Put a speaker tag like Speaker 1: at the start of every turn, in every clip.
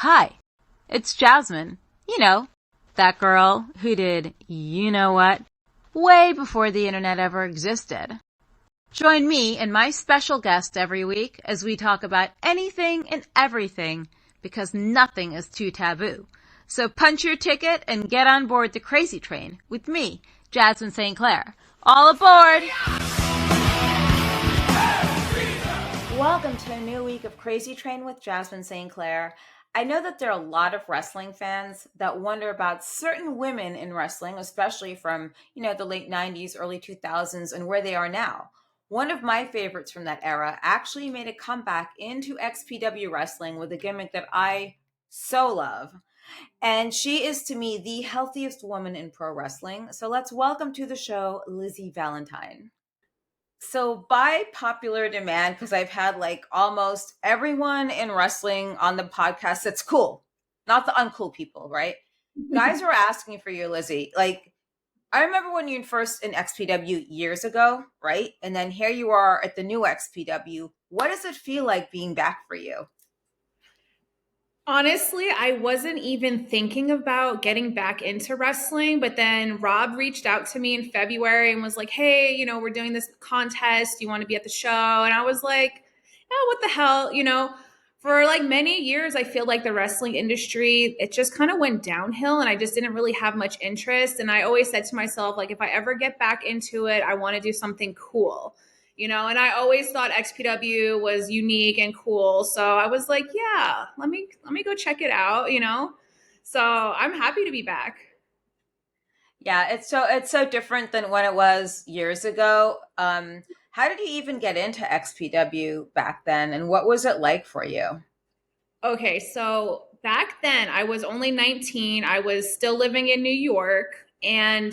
Speaker 1: Hi, it's Jasmin. You know, that girl who did you-know-what way before the internet ever existed. Join me and my special guest every week as we talk about anything and everything because nothing is too taboo. So punch your ticket and get on board the Krazy Train with me, Jasmin St. All aboard! Welcome to a new week of Krazy Train with Jasmin St. I know that there are a lot of wrestling fans that wonder about certain women in wrestling, especially from, the late 90s, early 2000s, and where they are now. One of my favorites from that era actually made a comeback into XPW Wrestling with a gimmick that I so love. And she is, to me, the healthiest woman in pro wrestling. So let's welcome to the show, Lizzy Valentine. So by popular demand, because I've had like almost everyone in wrestling on the podcast that's cool, not the uncool people, right? Guys are asking for you, Lizzie. Like, I remember when you were first in XPW years ago, right? And then here you are at the new XPW. What does it feel like being back for you?
Speaker 2: Honestly, I wasn't even thinking about getting back into wrestling, but then Rob reached out to me in February and was like, hey, we're doing this contest. You want to be at the show? And I was like, oh, what the hell? For like many years, I feel like the wrestling industry, it just kind of went downhill and I just didn't really have much interest. And I always said to myself, like, if I ever get back into it, I want to do something cool. And I always thought XPW was unique and cool. So I was like, yeah, let me go check it out, So I'm happy to be back.
Speaker 1: Yeah, it's so different than when it was years ago. How did you even get into XPW back then and what was it like for you?
Speaker 2: Okay, so back then I was only 19. I was still living in New York and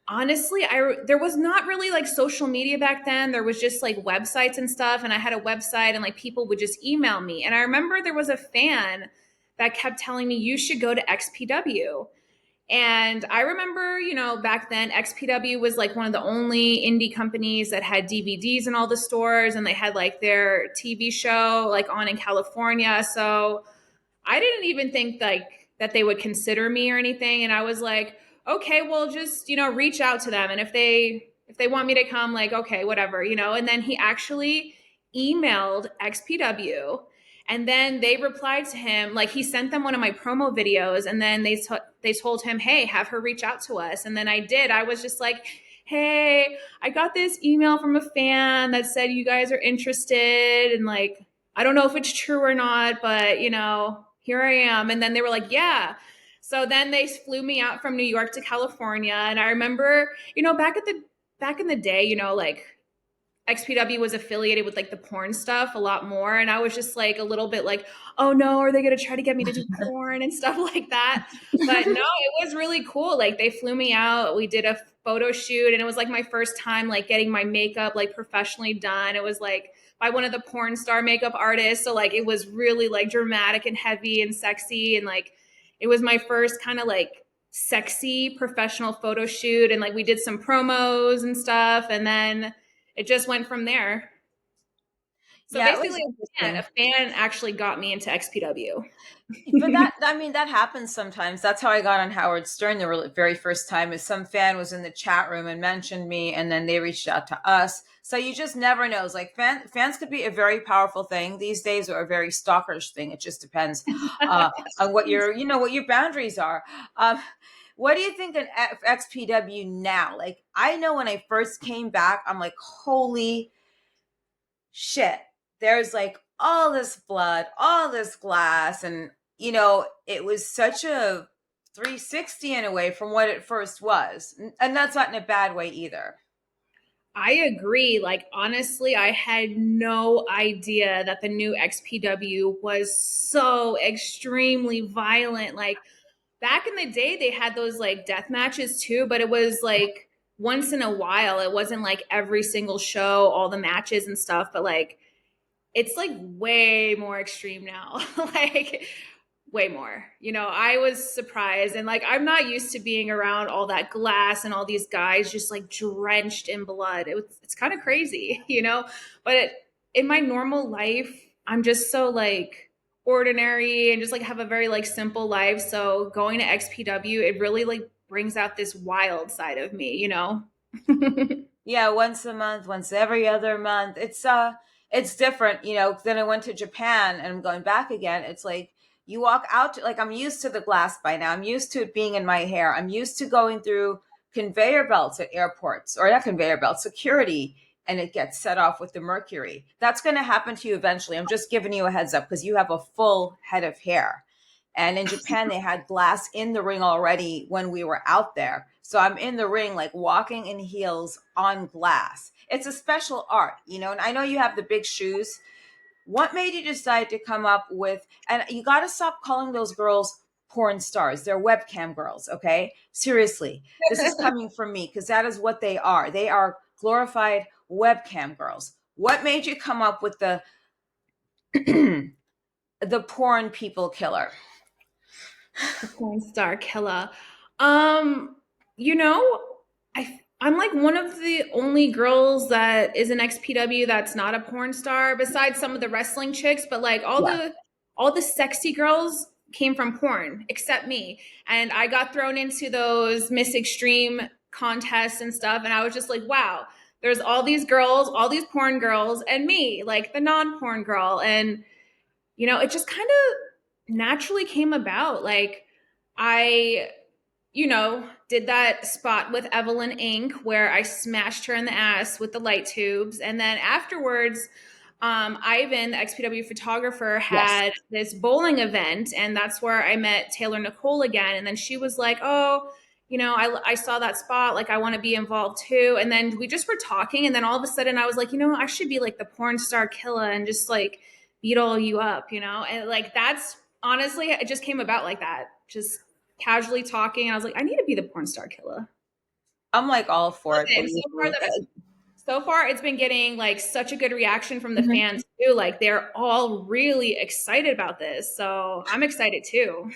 Speaker 2: honestly, there was not really like social media back then. There was just like websites and stuff. And I had a website and like people would just email me. And I remember there was a fan that kept telling me, you should go to XPW. And I remember, back then XPW was like one of the only indie companies that had DVDs in all the stores and they had like their TV show like on in California. So I didn't even think like that they would consider me or anything. And I was like, okay, well, just, reach out to them. And if they want me to come, like, okay, whatever, and then he actually emailed XPW and then they replied to him, like he sent them one of my promo videos and then they told him, hey, have her reach out to us. And then I did. I was just like, hey, I got this email from a fan that said you guys are interested. And like, I don't know if it's true or not, but here I am. And then they were like, yeah. So then they flew me out from New York to California. And I remember, back in the day, like XPW was affiliated with like the porn stuff a lot more. And I was just like a little bit like, oh no, are they going to try to get me to do porn and stuff like that? But no, it was really cool. Like they flew me out. We did a photo shoot and it was like my first time like getting my makeup like professionally done. It was like by one of the porn star makeup artists. So like it was really like dramatic and heavy and sexy. And like it was my first kind of like sexy professional photo shoot. And like we did some promos and stuff. And then it just went from there. So yeah, basically a fan actually got me into XPW.
Speaker 1: But that happens sometimes. That's how I got on Howard Stern the very first time is some fan was in the chat room and mentioned me and then they reached out to us. So you just never know. It's like fans could be a very powerful thing these days or a very stalkerish thing. It just depends on what what your boundaries are. What do you think of XPW now? Like, I know when I first came back, I'm like, holy shit. There's like all this blood, all this glass. And, it was such a 360 in a way from what it first was. And that's not in a bad way either.
Speaker 2: I agree. Like, honestly, I had no idea that the new XPW was so extremely violent. Like, back in the day, they had those like death matches too, but it was like once in a while. It wasn't like every single show, all the matches and stuff, but like it's like way more extreme now. Like way more. I was surprised and like I'm not used to being around all that glass and all these guys just like drenched in blood. It's kind of crazy, but in my normal life, I'm just so like ordinary and just like have a very like simple life. So going to XPW, it really like brings out this wild side of me, you know?
Speaker 1: Yeah, once a month, once every other month. It's different, you know. Then I went to Japan and I'm going back again. It's like you walk out to, like, I'm used to the glass by now. I'm used to it being in my hair. I'm used to going through conveyor belts at airports, or not conveyor belts, security, and it gets set off with the mercury. That's going to happen to you eventually. I'm just giving you a heads up because you have a full head of hair. And in Japan, they had glass in the ring already when we were out there. So I'm in the ring, like walking in heels on glass. It's a special art, you know, and I know you have the big shoes. What made you decide to come up with, and you got to stop calling those girls porn stars. They're webcam girls, okay? Seriously, this is coming from me because that is what they are. They are glorified webcam girls. What made you come up with the the porn people killer?
Speaker 2: The porn star killer. Um, you know, I'm like one of the only girls that is an XPW that's not a porn star, besides some of the wrestling chicks. But like
Speaker 1: Yeah.
Speaker 2: all the sexy girls came from porn, except me. And I got thrown into those Miss Extreme contests and stuff, and I was just like, wow. There's all these girls, all these porn girls, and me, like the non-porn girl, and you know, it just kind of naturally came about. Like, I, you know, did that spot with Evelyn Inc. where I smashed her in the ass with the light tubes. And then afterwards, Ivan, the XPW photographer,
Speaker 1: Yes.
Speaker 2: had this bowling event. And that's where I met Taylor Nicole again. And then she was like, oh, you know, I saw that spot. Like, I want to be involved too. And then we just were talking. And then all of a sudden I was like, you know, I should be like the porn star killer and just like beat all you up, you know? And like, that's honestly, it just came about like that. Just casually talking. I was like, I need to be the porn star killer.
Speaker 1: I'm like all for it,
Speaker 2: And
Speaker 1: believe me.
Speaker 2: so far it's been getting like such a good reaction from the
Speaker 1: Mhm.
Speaker 2: fans too. Like they're all really excited about this. So I'm excited too.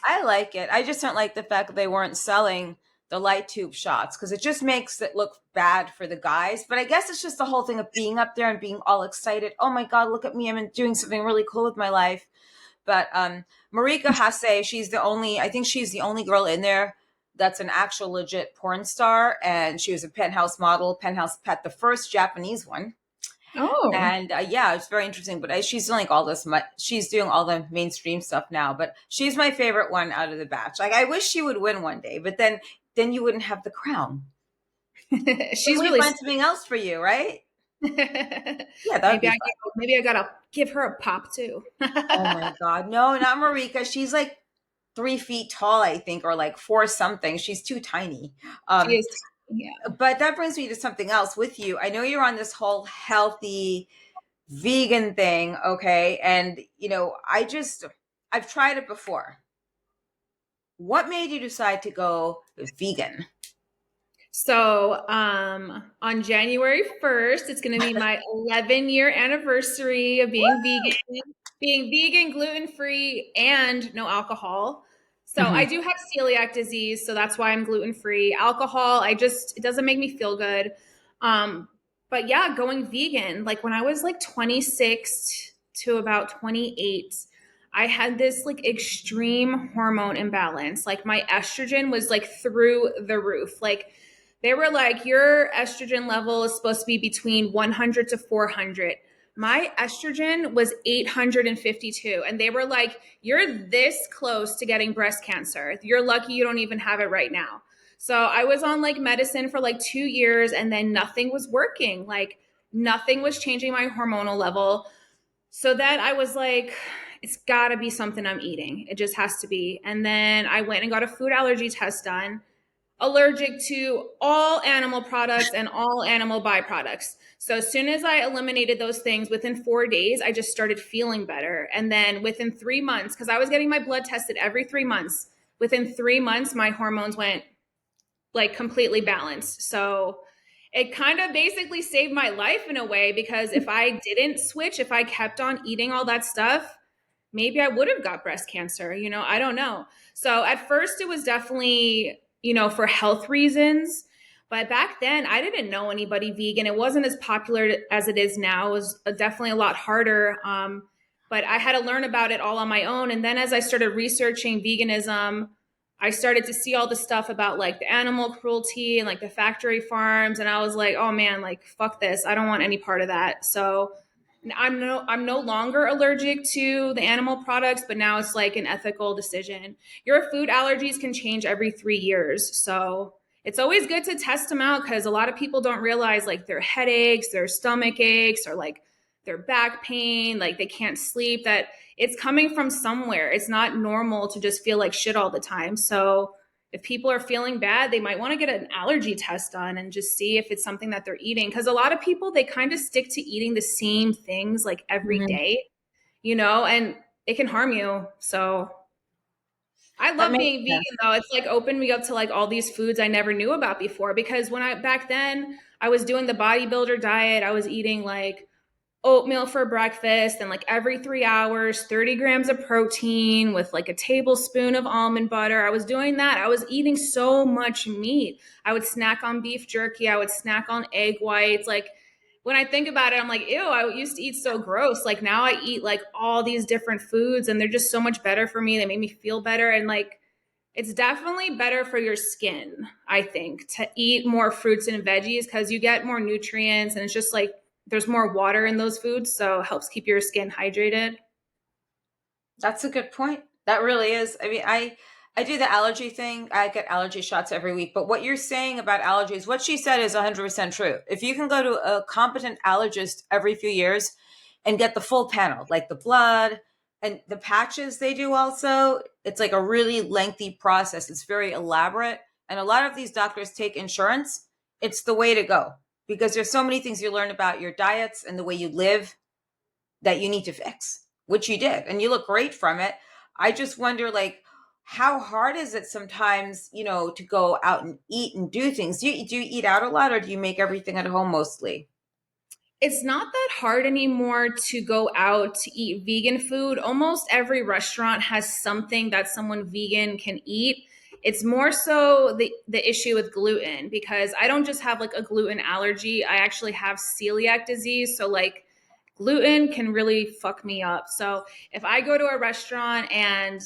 Speaker 1: I like it. I just don't like the fact that they weren't selling the light tube shots because it just makes it look bad for the guys. But I guess it's just the whole thing of being up there and being all excited. Oh my God, look at me. I'm doing something really cool with my life. But Marika Hase, I think she's the only girl in there that's an actual legit porn star. And she was a Penthouse model, Penthouse Pet, the first Japanese one.
Speaker 2: Oh.
Speaker 1: And yeah, it's very interesting. But she's doing like all this. She's doing all the mainstream stuff now. But she's my favorite one out of the batch. Like I wish she would win one day, but then you wouldn't have the crown.
Speaker 2: She's
Speaker 1: We
Speaker 2: really
Speaker 1: find something else for you, right? Yeah, that would
Speaker 2: maybe
Speaker 1: be
Speaker 2: I
Speaker 1: fun.
Speaker 2: maybe I gotta give her a pop too.
Speaker 1: Oh my God, no, not Marika. She's like 3 feet tall, I think, or like four something. She's too tiny.
Speaker 2: She
Speaker 1: Um,
Speaker 2: is, yeah.
Speaker 1: but that brings me to something else with you. I know you're on this whole healthy vegan thing, okay? And you know, I've tried it before. What made you decide to go vegan?
Speaker 2: So on January 1st, it's going to be my 11-year anniversary of being vegan, gluten-free, and no alcohol. So I
Speaker 1: Mhm.
Speaker 2: do have celiac disease, so that's why I'm gluten-free. Alcohol, it doesn't make me feel good. But yeah, going vegan, like when I was like 26 to about 28, I had this like extreme hormone imbalance. Like my estrogen was like through the roof. Like they were like, your estrogen level is supposed to be between 100 to 400. My estrogen was 852. And they were like, you're this close to getting breast cancer. You're lucky you don't even have it right now. So I was on like medicine for like 2 years and then nothing was working. Like nothing was changing my hormonal level. So then I was like, it's got to be something I'm eating. It just has to be. And then I went and got a food allergy test done, allergic to all animal products and all animal byproducts. So as soon as I eliminated those things, within 4 days, I just started feeling better. And then within 3 months, because I was getting my blood tested every 3 months, within 3 months, my hormones went like completely balanced. So it kind of basically saved my life in a way, because if I didn't switch, if I kept on eating all that stuff, maybe I would have got breast cancer. You know, I don't know. So at first it was definitely, you know, for health reasons. But back then I didn't know anybody vegan. It wasn't as popular as it is now. It was definitely a lot harder. but I had to learn about it all on my own. And then as I started researching veganism, I started to see all the stuff about like the animal cruelty and like the factory farms. And I was like, oh man, like fuck this. I don't want any part of that. So I'm no longer allergic to the animal products, but now it's like an ethical decision. Your food allergies can change every 3 years. So it's always good to test them out because a lot of people don't realize like their headaches, their stomach aches, or like their back pain, like they can't sleep, that it's coming from somewhere. It's not normal to just feel like shit all the time. So if people are feeling bad, they might want to get an allergy test done and just see if it's something that they're eating. Because a lot of people, they kind of stick to eating the same things like every
Speaker 1: Mhm.
Speaker 2: day, and it can harm you. So I
Speaker 1: That
Speaker 2: love
Speaker 1: makes
Speaker 2: being vegan
Speaker 1: sense.
Speaker 2: though. It's like opened me up to like all these foods I never knew about before. Because back then I was doing the bodybuilder diet, I was eating like oatmeal for breakfast and like every 3 hours 30 grams of protein with like a tablespoon of almond butter. I was doing that. I was eating so much meat. I would snack on beef jerky, I would snack on egg whites. Like when I think about it, I'm like, ew, I used to eat so gross. Like now I eat like all these different foods and they're just so much better for me. They make me feel better. And like it's definitely better for your skin, I think, to eat more fruits and veggies because you get more nutrients and it's just like there's more water in those foods. So it helps keep your skin hydrated.
Speaker 1: That's a good point. That really is. I mean, I do the allergy thing. I get allergy shots every week. But what you're saying about allergies, what she said is 100% true. If you can go to a competent allergist every few years and get the full panel, like the blood and the patches they do also, it's like a really lengthy process. It's very elaborate. And a lot of these doctors take insurance. It's the way to go because there's so many things you learn about your diets and the way you live that you need to fix, which you did, and you look great from it. I just wonder, like, how hard is it sometimes, to go out and eat and do things? Do you eat out a lot, or do you make everything at home mostly?
Speaker 2: It's not that hard anymore to go out to eat vegan food. Almost every restaurant has something that someone vegan can eat. It's more so the issue with gluten because I don't just have like a gluten allergy. I actually have celiac disease. So like gluten can really fuck me up. So if I go to a restaurant and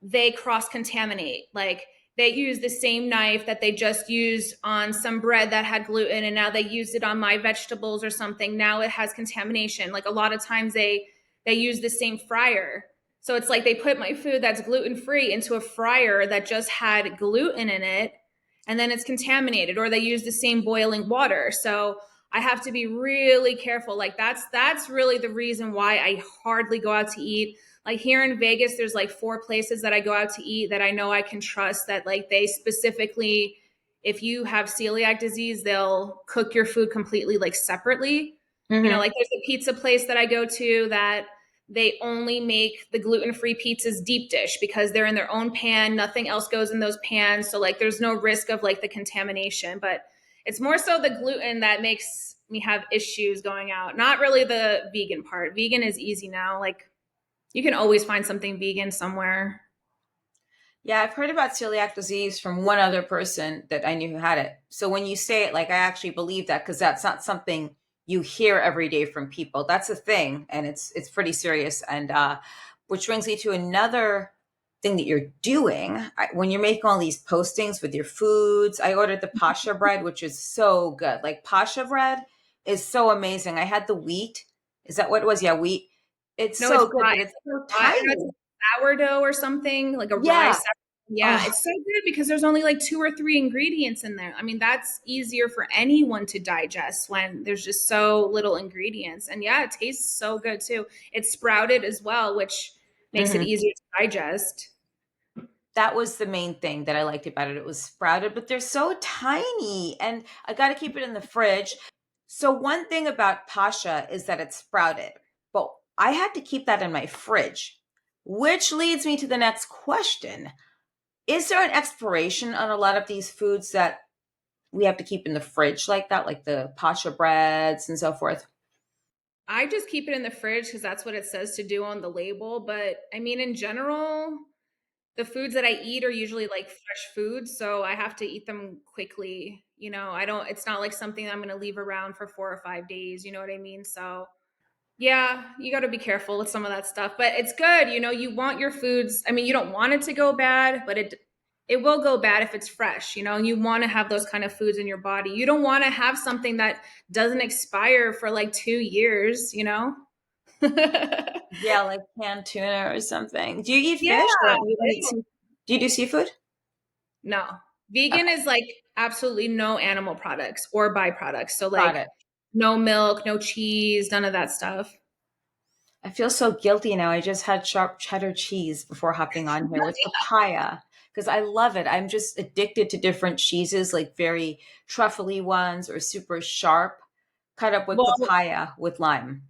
Speaker 2: they cross contaminate. Like they use the same knife that they just used on some bread that had gluten and now they used it on my vegetables or something. Now it has contamination. Like a lot of times they use the same fryer. So it's like they put my food that's gluten free into a fryer that just had gluten in it and then it's contaminated, or they use the same boiling water. So I have to be really careful. Like that's really the reason why I hardly go out to eat. Like here in Vegas, there's like 4 places that I go out to eat that I know I can trust, that like they specifically, if you have celiac disease, they'll cook your food completely like separately.
Speaker 1: Mm-hmm.
Speaker 2: Like there's a pizza place that I go to that they only make the gluten-free pizzas deep dish because they're in their own pan. Nothing else goes in those pans. So like there's no risk of like the contamination, but it's more so the gluten that makes me have issues going out. Not really the vegan part. Vegan is easy now. Like you can always find something vegan somewhere.
Speaker 1: Yeah, I've heard about celiac disease from one other person that I knew who had it. So when you say it, like, I actually believe that because that's not something you hear every day from people. That's a thing, and it's pretty serious. And which brings me to another thing that you're doing. When you're making all these postings with your foods, I ordered the pasha bread, which is so good. Like pasha bread is so amazing. I had the wheat. Is that what it was? Yeah, wheat. It's
Speaker 2: No, it's
Speaker 1: so good,
Speaker 2: rye.
Speaker 1: but it's so
Speaker 2: I don't know, it's
Speaker 1: tiny.
Speaker 2: like sourdough or something, like a rye.
Speaker 1: Yeah.
Speaker 2: Yeah,
Speaker 1: Oh,
Speaker 2: it's so good because there's only like 2 or 3 ingredients in there. I mean, that's easier for anyone to digest when there's just so little ingredients. And yeah, it tastes so good too. It's sprouted as well, which makes it
Speaker 1: mhm.
Speaker 2: easier to digest.
Speaker 1: That was the main thing that I liked about it. It was sprouted, but they're so tiny, and I got to keep it in the fridge. So one thing about pasha is that it's sprouted, but I had to keep that in my fridge, which leads me to the next question. Is there an expiration on a lot of these foods that we have to keep in the fridge like that, like the pasha breads and so forth?
Speaker 2: I just keep it in the fridge because that's what it says to do on the label. But I mean, in general, the foods that I eat are usually like fresh foods, so I have to eat them quickly. I don't, it's not like something that I'm going to leave around for 4 or 5 days. You know what I mean? So Yeah, you got to be careful with some of that stuff, but it's good. You know, you want your foods. I mean, you don't want it to go bad, but it will go bad if it's fresh. You know, you want to have those kind of foods in your body. You don't want to have something that doesn't expire for like 2 years. You know.
Speaker 1: Yeah, like canned tuna or something. Do you eat
Speaker 2: Yeah.
Speaker 1: fish or do you do seafood?
Speaker 2: No,
Speaker 1: Okay,
Speaker 2: vegan is like absolutely no animal products or byproducts. So
Speaker 1: got
Speaker 2: like
Speaker 1: it.
Speaker 2: no milk, no cheese, none of that stuff.
Speaker 1: I feel so guilty now. I just had sharp cheddar cheese before hopping on here with papaya because I love it. I'm just addicted to different cheeses, like very truffly ones or super sharp, cut up with
Speaker 2: Well,
Speaker 1: papaya with lime.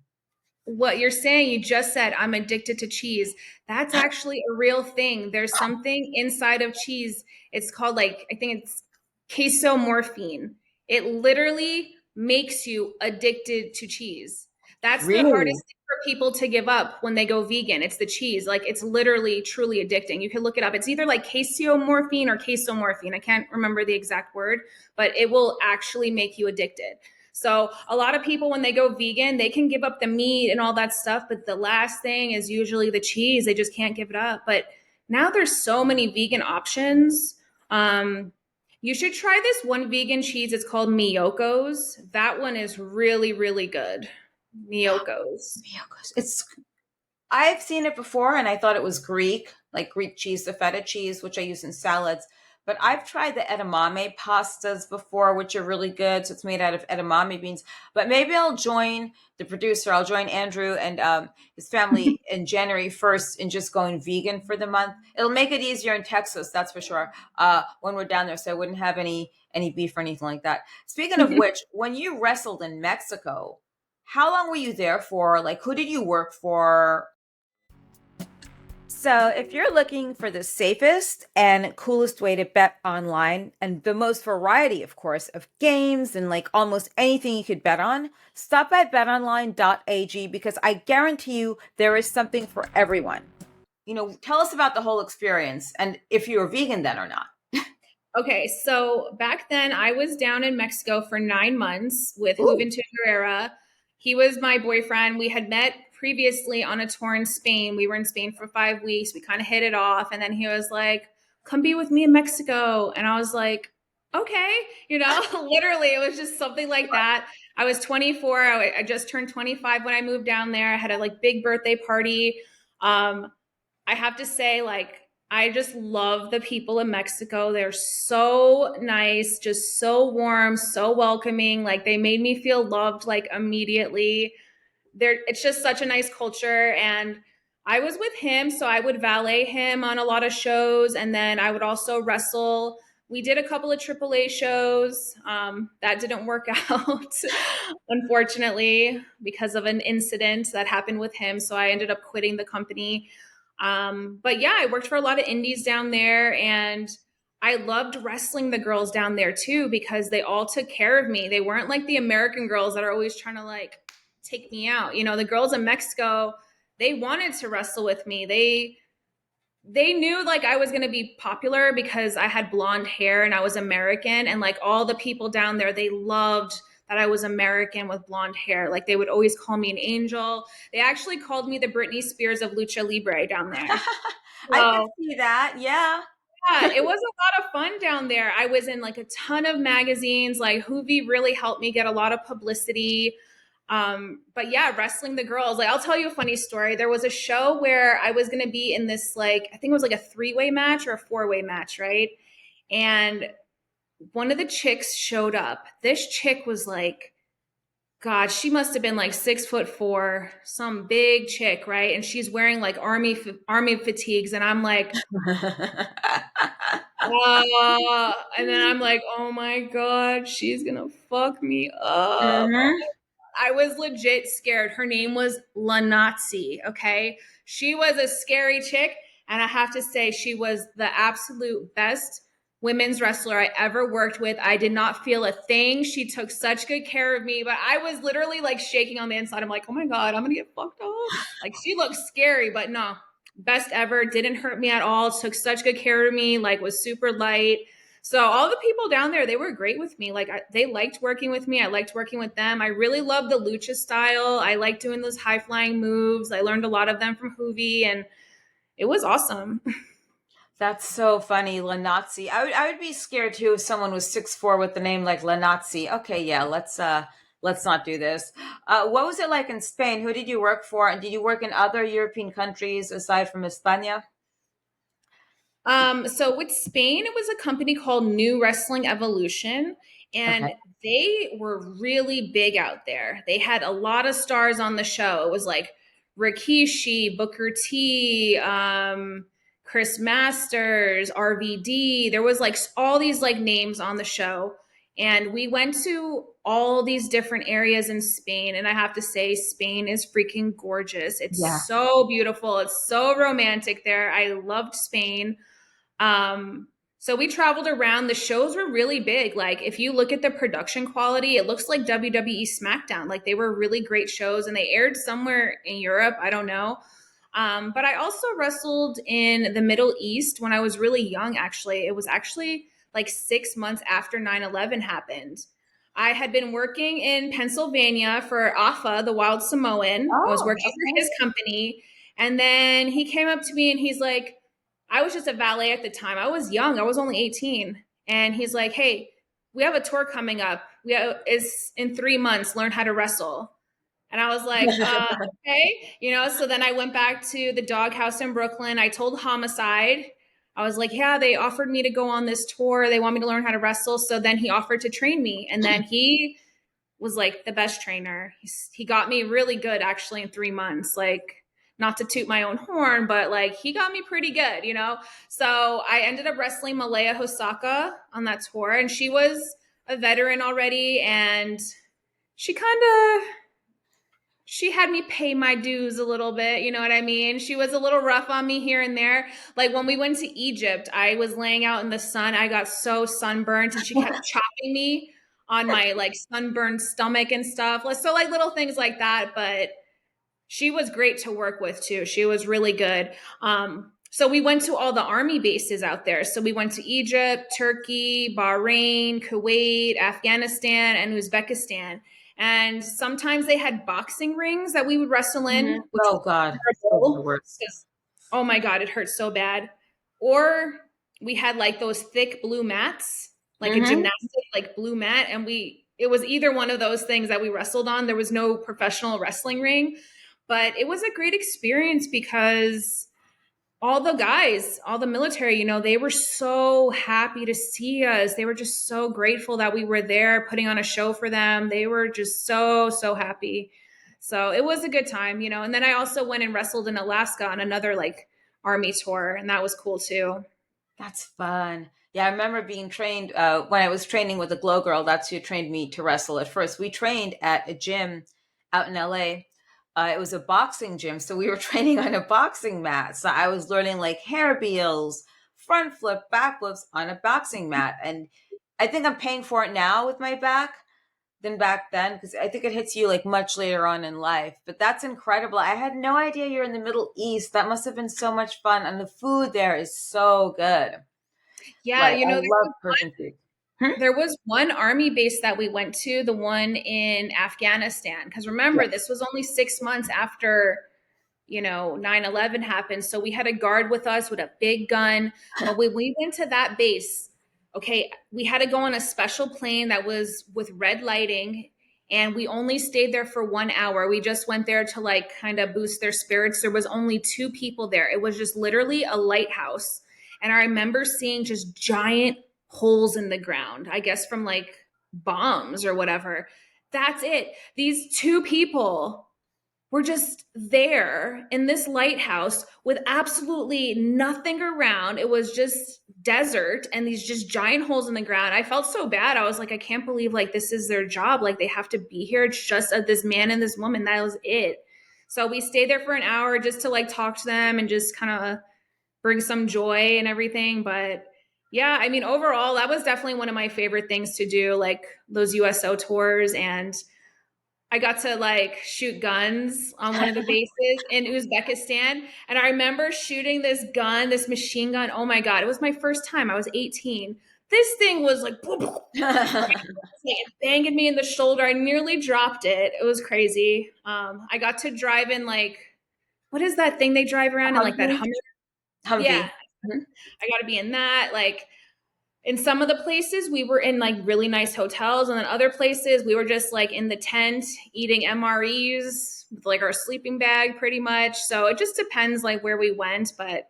Speaker 2: what you're saying, you just said, I'm addicted to cheese. That's actually a real thing. There's something inside of cheese. It's called like, I think it's casomorphine. It literally makes you addicted to cheese. That's the
Speaker 1: Really?
Speaker 2: hardest thing for people to give up when they go vegan. It's the cheese. Like it's literally truly addicting. You can look it up. It's either like casomorphine or casomorphine. I can't remember the exact word, but it will actually make you addicted. So a lot of people, when they go vegan, they can give up the meat and all that stuff, but the last thing is usually the cheese. They just can't give it up. But now there's so many vegan options. You should try this one vegan cheese. It's called Miyoko's. That one is really, really good. Miyoko's.
Speaker 1: It's I've seen it before and I thought it was Greek, like Greek cheese, the feta cheese, which I use in salads. But I've tried the edamame pastas before, which are really good. So it's made out of edamame beans. But maybe I'll join the producer. I'll join Andrew and his family in January 1st in just going vegan for the month. It'll make it easier in Texas, that's for sure. When we're down there, so I wouldn't have any beef or anything like that. Speaking of which, when you wrestled in Mexico, how long were you there for? Like, who did you work for? So, if you're looking for the safest and coolest way to bet online and the most variety, of course, of games and like almost anything you could bet on, stop at betonline.ag because I guarantee you there is something for everyone. Tell us about the whole experience and if you're vegan then or not.
Speaker 2: Okay, so back then I was down in Mexico for 9 months with
Speaker 1: Ooh.
Speaker 2: Juventud Guerrera. He was my boyfriend. We had met previously on a tour in Spain. We were in Spain for 5 weeks. We kind of hit it off. And then he was like, come be with me in Mexico. And I was like, okay, literally, it was just something like that. I was 24. I just turned 25 when I moved down there. I had a like big birthday party. I have to say, like, I just love the people in Mexico. They're so nice, just so warm, so welcoming. Like they made me feel loved like immediately. It's just such a nice culture. And I was with him, so I would valet him on a lot of shows, and then I would also wrestle. We did a couple of AAA shows. That didn't work out, unfortunately, because of an incident that happened with him. So I ended up quitting the company. But yeah, I worked for a lot of indies down there, and I loved wrestling the girls down there too because they all took care of me. They weren't like the American girls that are always trying to like take me out. The girls in Mexico, they wanted to wrestle with me. They knew like I was going to be popular because I had blonde hair and I was American, and like all the people down there, they loved that I was American with blonde hair. Like they would always call me an angel. They actually called me the Britney Spears of Lucha Libre down there.
Speaker 1: I can
Speaker 2: So
Speaker 1: see that. Yeah.
Speaker 2: yeah, it was a lot of fun down there. I was in like a ton of magazines. Like Hoovy really helped me get a lot of publicity. But yeah, wrestling the girls. Like I'll tell you a funny story. There was a show where I was gonna be in this like I think it was like a 3-way match or a 4-way match, right? And one of the chicks showed up. This chick was like, God, she must have been like 6'4", some big chick, right? And she's wearing like army fatigues, and I'm like, and then I'm like, oh my God, she's gonna fuck me up.
Speaker 1: Hmm.
Speaker 2: I was legit scared. Her name was La Nazi, okay? She was a scary chick, and I have to say, she was the absolute best women's wrestler I ever worked with. I did not feel a thing. She took such good care of me, but I was literally like shaking on the inside. I'm like, oh my God, I'm gonna get fucked up. Like, she looked scary, but no, best ever. Didn't hurt me at all. Took such good care of me, like, was super light. So all the people down there, they were great with me. Like they liked working with me. I liked working with them. I really loved the lucha style. I liked doing those high flying moves. I learned a lot of them from Hoovy, and it was awesome.
Speaker 1: That's so funny, Lanazzi. I would be scared too if someone was 6'4" with the name like Lanazzi. Okay, yeah, let's not do this. What was it like in Spain? Who did you work for? And did you work in other European countries aside from España?
Speaker 2: So with Spain, it was a company called New Wrestling Evolution,
Speaker 1: Okay.
Speaker 2: and they were really big out there. They had a lot of stars on the show. It was like Rikishi, Booker T, Chris Masters, RVD. There was like all these like names on the show, and we went to all these different areas in Spain. And I have to say, Spain is freaking gorgeous. It's
Speaker 1: Yeah.
Speaker 2: so beautiful. It's so romantic there. I loved Spain. So we traveled around. The shows were really big. Like if you look at the production quality, it looks like WWE SmackDown. Like they were really great shows, and they aired somewhere in Europe. I don't know. But I also wrestled in the Middle East when I was really young, actually. It was actually like 6 months after 9/11 happened. I had been working in Pennsylvania for Afa, the Wild Samoan. I was
Speaker 1: Oh,
Speaker 2: working for his company. And then he came up to me and he's like, I was just a valet at the time. I was young. I was only 18. And he's like, hey, we have a tour coming up. It's in 3 months. Learn how to wrestle. And I was like, okay. So then I went back to the doghouse in Brooklyn. I told Homicide. I was like, yeah, they offered me to go on this tour. They want me to learn how to wrestle. So then he offered to train me. And then he was like the best trainer. He got me really good actually in 3 months. Like, not to toot my own horn, but like he got me pretty good. So I ended up wrestling Malaya Hosaka on that tour, and she was a veteran already, and she kind of she had me pay my dues a little bit, you know what I mean? She was a little rough on me here and there. Like when we went to Egypt, I was laying out in the sun. I got so sunburnt, and she kept chopping me on my like sunburned stomach and stuff. So like little things like that, but she was great to work with too. She was really good. So we went to all the army bases out there. So we went to Egypt, Turkey, Bahrain, Kuwait, Afghanistan, and Uzbekistan. And sometimes they had boxing rings that we would wrestle in, which
Speaker 1: Oh
Speaker 2: was
Speaker 1: God, those are the
Speaker 2: terrible
Speaker 1: worst.
Speaker 2: because, oh my God, it hurt so bad. Or we had like those thick blue mats, like a
Speaker 1: Mm-hmm.
Speaker 2: gymnastic, like blue mat. And it was either one of those things that we wrestled on. There was no professional wrestling ring, but it was a great experience because all the guys, all the military, they were so happy to see us. They were just so grateful that we were there putting on a show for them. They were just so, so happy. So it was a good time. And then I also went and wrestled in Alaska on another like army tour, and that was cool too.
Speaker 1: That's fun. Yeah, I remember being trained when I was training with a Glow Girl. That's who trained me to wrestle at first. We trained at a gym out in LA. It was a boxing gym, so we were training on a boxing mat. So I was learning like hair beals, front flip, back flips on a boxing mat. And I think I'm paying for it now with my back than back then because I think it hits you like much later on in life. But that's incredible. I had no idea you're in the Middle East. That must have been so much fun. And the food there is so good.
Speaker 2: Yeah,
Speaker 1: Like I love Persian food. Hmm?
Speaker 2: there was one army base that we went to, the one in Afghanistan. Because
Speaker 1: Yeah.
Speaker 2: remember, this was only 6 months after 9/11 happened. So we had a guard with us with a big gun. But when we went to that base, okay, we had to go on a special plane that was with red lighting. And we only stayed there for 1 hour. We just went there to like kind of boost their spirits. There was only two people there. It was just literally a lighthouse. And I remember seeing just giant holes in the ground, I guess from like bombs or whatever. That's it. These two people were just there in this lighthouse with absolutely nothing around. It was just desert and these just giant holes in the ground. I felt so bad. I was like, I can't believe like this is their job. Like they have to be here. It's just this man and this woman. That was it. So we stayed there for an hour just to like talk to them and just kind of bring some joy and everything. But yeah, I mean, overall, that was definitely one of my favorite things to do, like those USO tours. And I got to like shoot guns on one of the bases in Uzbekistan. And I remember shooting this gun, this machine gun. Oh my God, it was my first time. I was 18. This thing was like, it banged me in the shoulder. I nearly dropped it. It was crazy. I got to drive in like, what is that thing they drive around in, like that
Speaker 1: Humvee.
Speaker 2: Hummer? Yeah,
Speaker 1: Humvee. Mhm.
Speaker 2: I got to be in that. Like, in some of the places we were in like really nice hotels, and then other places we were just like in the tent eating MREs with like our sleeping bag pretty much. So it just depends like where we went, but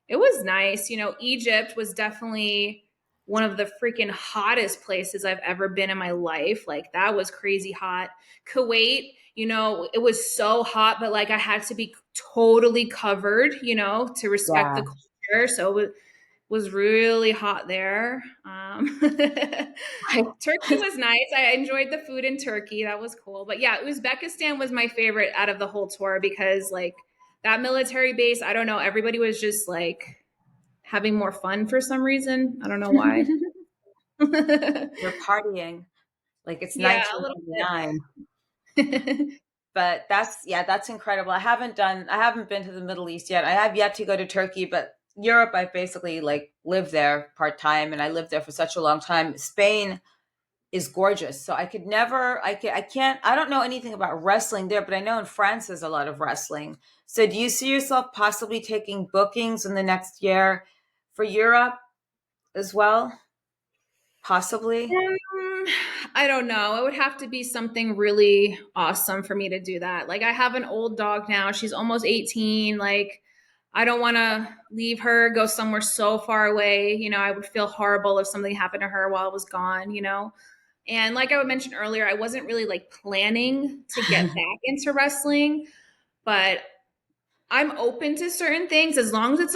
Speaker 2: it was nice. Egypt was definitely one of the freaking hottest places I've ever been in my life. Like that was crazy hot. Kuwait, it was so hot, but like I had to be totally covered, to respect the
Speaker 1: Yeah.
Speaker 2: culture. So was really hot there. Turkey was nice. I enjoyed the food in Turkey. That was cool. But yeah, Uzbekistan was my favorite out of the whole tour because like that military base, I don't know, everybody was just like having more fun for some reason. I don't know why.
Speaker 1: You're partying like it's
Speaker 2: Yeah, a little
Speaker 1: 1999.
Speaker 2: bit.
Speaker 1: But that's incredible. I haven't been to the Middle East yet. I have yet to go to Turkey, but Europe, I basically like lived there part-time, and I lived there for such a long time. Spain is gorgeous. So I can't, I don't know anything about wrestling there, but I know in France there's a lot of wrestling. So do you see yourself possibly taking bookings in the next year for Europe as well? Possibly.
Speaker 2: Um, I don't know. It would have to be something really awesome for me to do that. Like I have an old dog now. She's almost 18. Like I don't want to leave her, go somewhere so far away. I would feel horrible if something happened to her while I was gone. And like I mentioned earlier, I wasn't really like planning to get back into wrestling, but I'm open to certain things as long as it's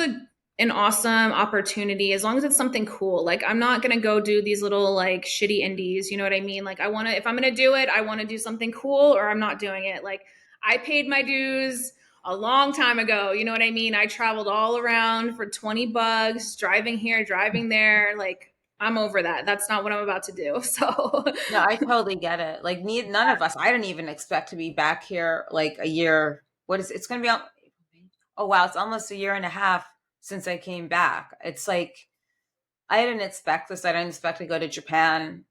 Speaker 2: an awesome opportunity, as long as it's something cool. Like I'm not gonna go do these little like shitty indies, you know what I mean? Like if I'm gonna do it, I wanna do something cool or I'm not doing it. Like I paid my dues a long time ago, you know what I mean? I traveled all around for $20, driving here, driving there. Like I'm over that. That's not what I'm about to do. So
Speaker 1: No, I totally get it. Like none of us, I didn't even expect to be back here like a year. It's going to be oh wow, it's almost a year and a half since I came back. It's like I didn't expect this. I didn't expect to go to Japan.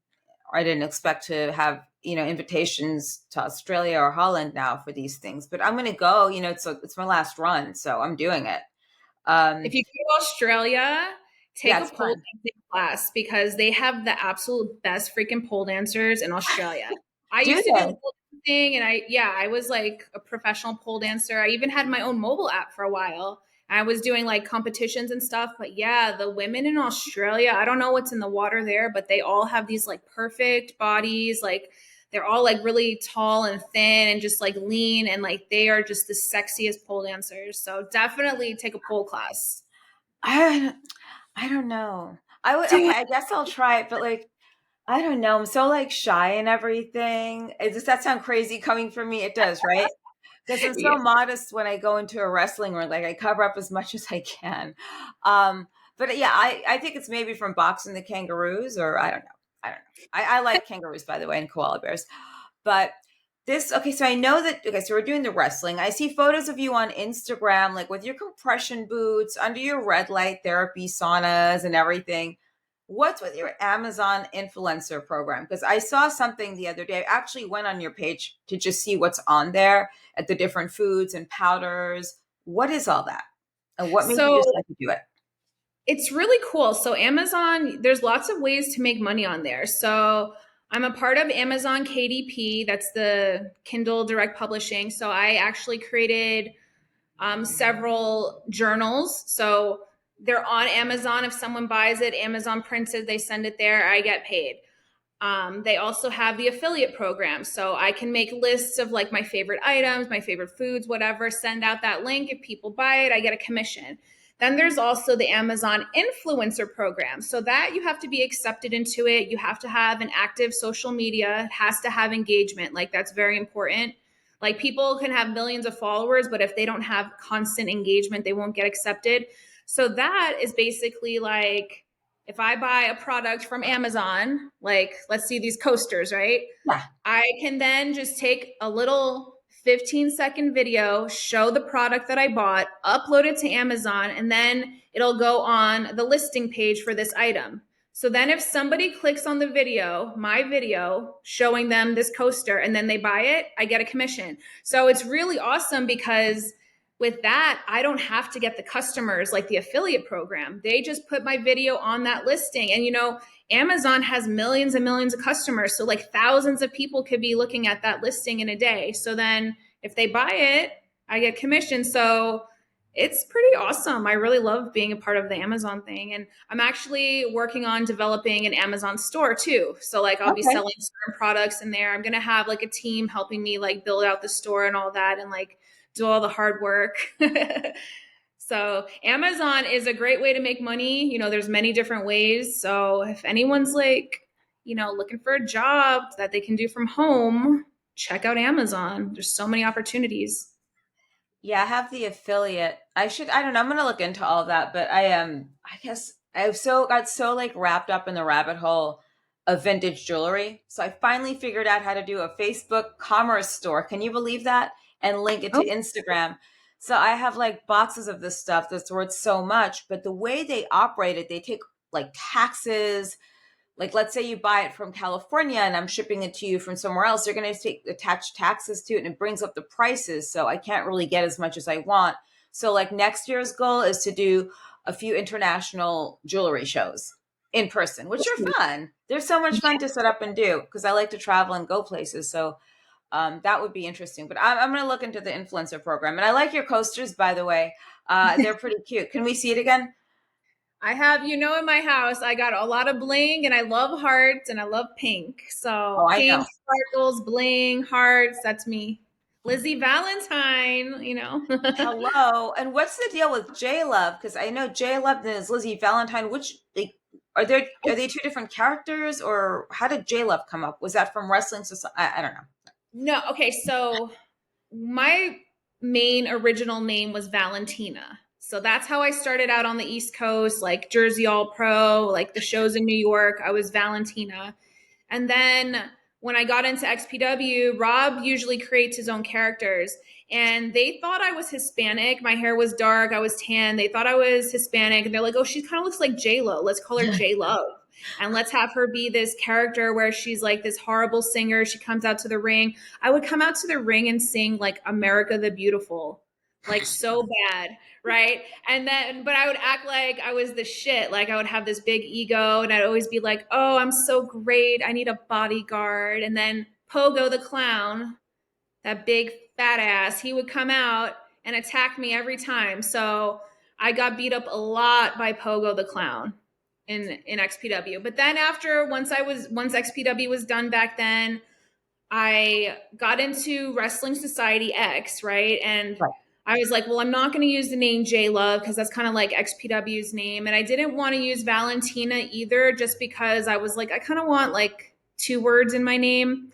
Speaker 1: Or I didn't expect to have, invitations to Australia or Holland now for these things. But I'm going to go, it's my last run, so I'm doing it.
Speaker 2: if you go to Australia, take
Speaker 1: Yeah,
Speaker 2: a
Speaker 1: it's
Speaker 2: pole
Speaker 1: fun.
Speaker 2: dancing class because they have the absolute best freaking pole dancers in Australia. I
Speaker 1: Do
Speaker 2: used to do
Speaker 1: they?
Speaker 2: the pole thing, and I was like a professional pole dancer. I even had my own mobile app for a while. I was doing like competitions and stuff. But yeah, the women in Australia, I don't know what's in the water there, but they all have these like perfect bodies. Like they're all like really tall and thin and just like lean, and like they are just the sexiest pole dancers. So definitely take a pole class.
Speaker 1: I I don't know. I would
Speaker 2: Do
Speaker 1: okay,
Speaker 2: it.
Speaker 1: I guess I'll try it, but like I don't know. I'm so like shy and everything. Does that sound crazy coming from me? It does, right? Because I'm
Speaker 2: Yeah.
Speaker 1: so modest when I go into a wrestling ring. Like I cover up as much as I can. Um, but yeah, I think it's maybe from boxing the kangaroos, or I don't know. I don't know. I like kangaroos, by the way, and koala bears. But okay, so I know that, okay, so we're doing the wrestling. I see photos of you on Instagram, like with your compression boots, under your red light therapy saunas and everything. What's with your Amazon influencer program? Because I saw something the other day. I actually went on your page to just see what's on there at the different foods and powders. What is all that? And what made you
Speaker 2: So
Speaker 1: decide to do it?
Speaker 2: it's really cool. So Amazon, there's lots of ways to make money on there. So I'm a part of Amazon KDP. That's the Kindle Direct Publishing. So I actually created several journals. So they're on Amazon. If someone buys it, Amazon prints it, they send it there, I get paid. They also have the affiliate program. So I can make lists of like my favorite items, my favorite foods, whatever, send out that link. If people buy it, I get a commission. Then there's also the Amazon influencer program. So that you have to be accepted into it. You have to have an active social media. It has to have engagement. Like that's very important. Like people can have millions of followers, but if they don't have constant engagement, they won't get accepted. So that is basically like if I buy a product from Amazon, like let's see these coasters, right?
Speaker 1: Yeah.
Speaker 2: I can then just take a little 15-second video, show the product that I bought, upload it to Amazon, and then it'll go on the listing page for this item. So then if somebody clicks on the video, my video showing them this coaster, and then they buy it, I get a commission. So it's really awesome because with that, I don't have to get the customers like the affiliate program. They just put my video on that listing. And, Amazon has millions and millions of customers. So like thousands of people could be looking at that listing in a day. So then if they buy it, I get commission. So it's pretty awesome. I really love being a part of the Amazon thing. And I'm actually working on developing an Amazon store too. So like I'll be
Speaker 1: Okay.
Speaker 2: selling certain products in there. I'm going to have like a team helping me like build out the store and all that and like do all the hard work. So Amazon is a great way to make money. There's many different ways. So if anyone's like, looking for a job that they can do from home, check out Amazon. There's so many opportunities.
Speaker 1: Yeah, I have the affiliate. I don't know, I'm gonna look into all of that, but I guess I've got so like wrapped up in the rabbit hole of vintage jewelry. So I finally figured out how to do a Facebook commerce store. Can you believe that? And link it to
Speaker 2: Oh,
Speaker 1: Instagram. So I have like boxes of this stuff that's worth so much, but the way they operate it, they take like taxes. Like, let's say you buy it from California and I'm shipping it to you from somewhere else, they're going to take attach taxes to it and it brings up the prices. So I can't really get as much as I want. So like next year's goal is to do a few international jewelry shows in person, which are fun. They're so much fun to set up and do because I like to travel and go places. So that would be interesting. But I'm going to look into the influencer program. And I like your coasters, by the way. They're pretty cute. Can we see it again?
Speaker 2: I have, in my house, I got a lot of bling and I love hearts and I love pink. So
Speaker 1: Oh, I
Speaker 2: pink,
Speaker 1: know.
Speaker 2: sparkles, bling, hearts, that's me. Lizzy Valentine.
Speaker 1: Hello. And what's the deal with J Love? Because I know J Love is Lizzy Valentine. Which like are they two different characters, or how did J Love come up? Was that from wrestling? I don't know.
Speaker 2: No, okay, so my main original name was Valentina. So that's how I started out on the East Coast, like Jersey All Pro, like the shows in New York. I was Valentina. And then when I got into XPW, Rob usually creates his own characters. And they thought I was Hispanic. My hair was dark. I was tan. They thought I was Hispanic. And they're like, oh, she kind of looks like J-Lo. Let's call her J-Lo. And let's have her be this character where she's like this horrible singer. She comes out to the ring. I would come out to the ring and sing like America the Beautiful, like so bad. Right. And then, but I would act like I was the shit. Like I would have this big ego and I'd always be like, oh, I'm so great. I need a bodyguard. And then Pogo the clown, that big fat ass, he would come out and attack me every time. So I got beat up a lot by Pogo the clown in XPW. But then once XPW was done back then, I got into Wrestling Society X, right? And
Speaker 1: Right.
Speaker 2: I was like, well, I'm not going to use the name J Love because that's kind of like XPW's name. And I didn't want to use Valentina either, just because I was like, I kind of want like 2 words in my name.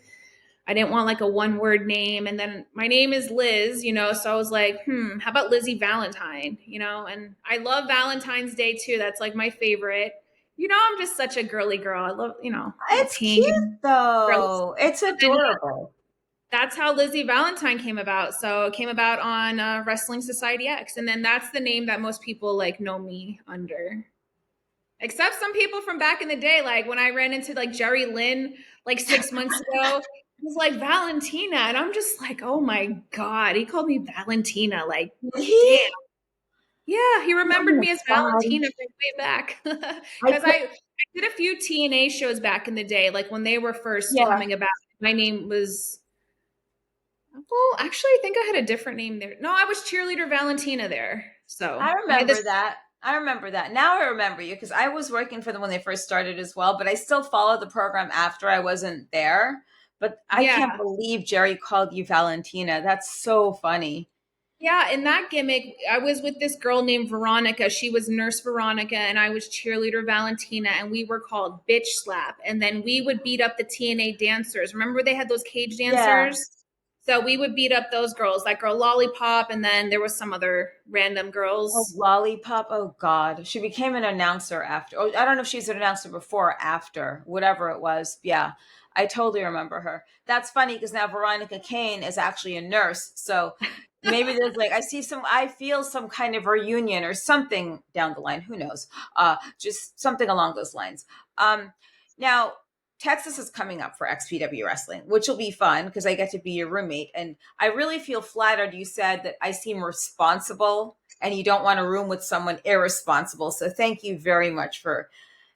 Speaker 2: I didn't want like a 1-word name. And then my name is Liz, so I was like, how about Lizzy Valentine, and I love Valentine's Day too. That's like my favorite. I'm just such a girly girl. I love, all
Speaker 1: It's
Speaker 2: pink
Speaker 1: cute
Speaker 2: and girly.
Speaker 1: though. It's
Speaker 2: And
Speaker 1: adorable.
Speaker 2: that's how Lizzy Valentine came about. So it came about on Wrestling Society X. And then that's the name that most people like know me under. Except some people from back in the day, like when I ran into like Jerry Lynn like 6 months ago, he was like Valentina. And I'm just like, oh my God, he called me Valentina. Like,
Speaker 1: He,
Speaker 2: damn. Yeah, he
Speaker 1: oh
Speaker 2: remembered
Speaker 1: my
Speaker 2: me as
Speaker 1: God.
Speaker 2: Valentina from way back.
Speaker 1: I
Speaker 2: Because
Speaker 1: could,
Speaker 2: I did a few TNA shows back in the day, like when they were first
Speaker 1: yeah,
Speaker 2: coming about. My name was, well, actually, I think I had a different name there. No, I was cheerleader Valentina there. So
Speaker 1: I
Speaker 2: I had this.
Speaker 1: remember that. I remember that. Now I remember you because I was working for them when they first started as well, but I still followed the program after I wasn't there. But I
Speaker 2: Yeah.
Speaker 1: can't believe Jerry called you Valentina. That's so funny.
Speaker 2: Yeah, in that gimmick, I was with this girl named Veronica. She was Nurse Veronica, and I was cheerleader Valentina, and we were called Bitch Slap. And then we would beat up the TNA dancers. Remember they had those cage
Speaker 1: Yeah.
Speaker 2: dancers? So we would beat up those girls, that girl Lollipop, and then there was some other random
Speaker 1: Oh,
Speaker 2: girls.
Speaker 1: Lollipop. Oh, God. She became an announcer after. Oh, I don't know if she's an announcer before or after, whatever it was. Yeah. I totally remember her. That's funny because now Veronica Kane is actually a nurse. So maybe there's like, I feel some kind of reunion or something down the line. Who knows? Just something along those lines. Now, Texas is coming up for XPW Wrestling, which will be fun because I get to be your roommate. And I really feel flattered you said that I seem responsible and you don't want to room with someone irresponsible. So thank you very much for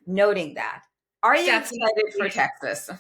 Speaker 1: noting that. Are you excited for Texas?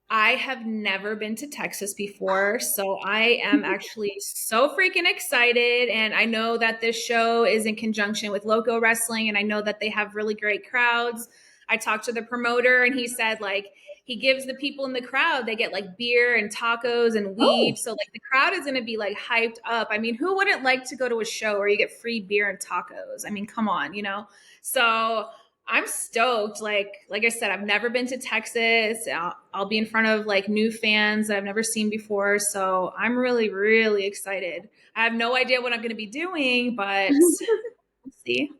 Speaker 2: I have never been to Texas before, so I am actually so freaking excited. And I know that this show is in conjunction with Loco Wrestling, and I know that they have really great crowds. I talked to the promoter, and he said, like, he gives the people in the crowd, they get like beer and tacos and weed.
Speaker 1: Oh.
Speaker 2: So, like, the crowd is going to be like hyped up. I mean, who wouldn't like to go to a show where you get free beer and tacos? I mean, come on, you know? So, I'm stoked. Like I said, I've never been to Texas. I'll be in front of like new fans that I've never seen before. So I'm really, really excited. I have no idea what I'm going to be doing, but we'll see.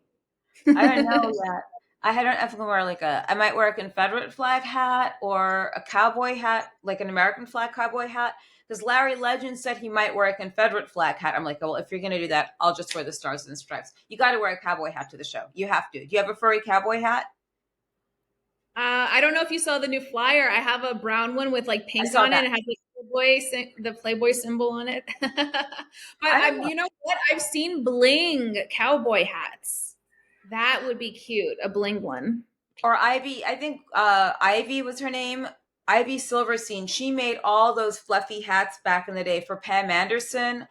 Speaker 1: I don't know yet. I don't know if I'm gonna wear I might wear a Confederate flag hat or a cowboy hat, like an American flag cowboy hat. Because Larry Legend said he might wear a Confederate flag hat. I'm like, well, if you're gonna do that, I'll just wear the stars and stripes. You got to wear a cowboy hat to the show. You have to. Do you have a furry cowboy hat?
Speaker 2: I don't know if you saw the new flyer. I have a brown one with like pink
Speaker 1: saw
Speaker 2: on
Speaker 1: that.
Speaker 2: it. It has the Playboy symbol on it. But you know what? I've seen bling cowboy hats. That would be cute. A bling one.
Speaker 1: Or Ivy, I think Ivy was her name. Ivy Silverstein. She made all those fluffy hats back in the day for Pam Anderson.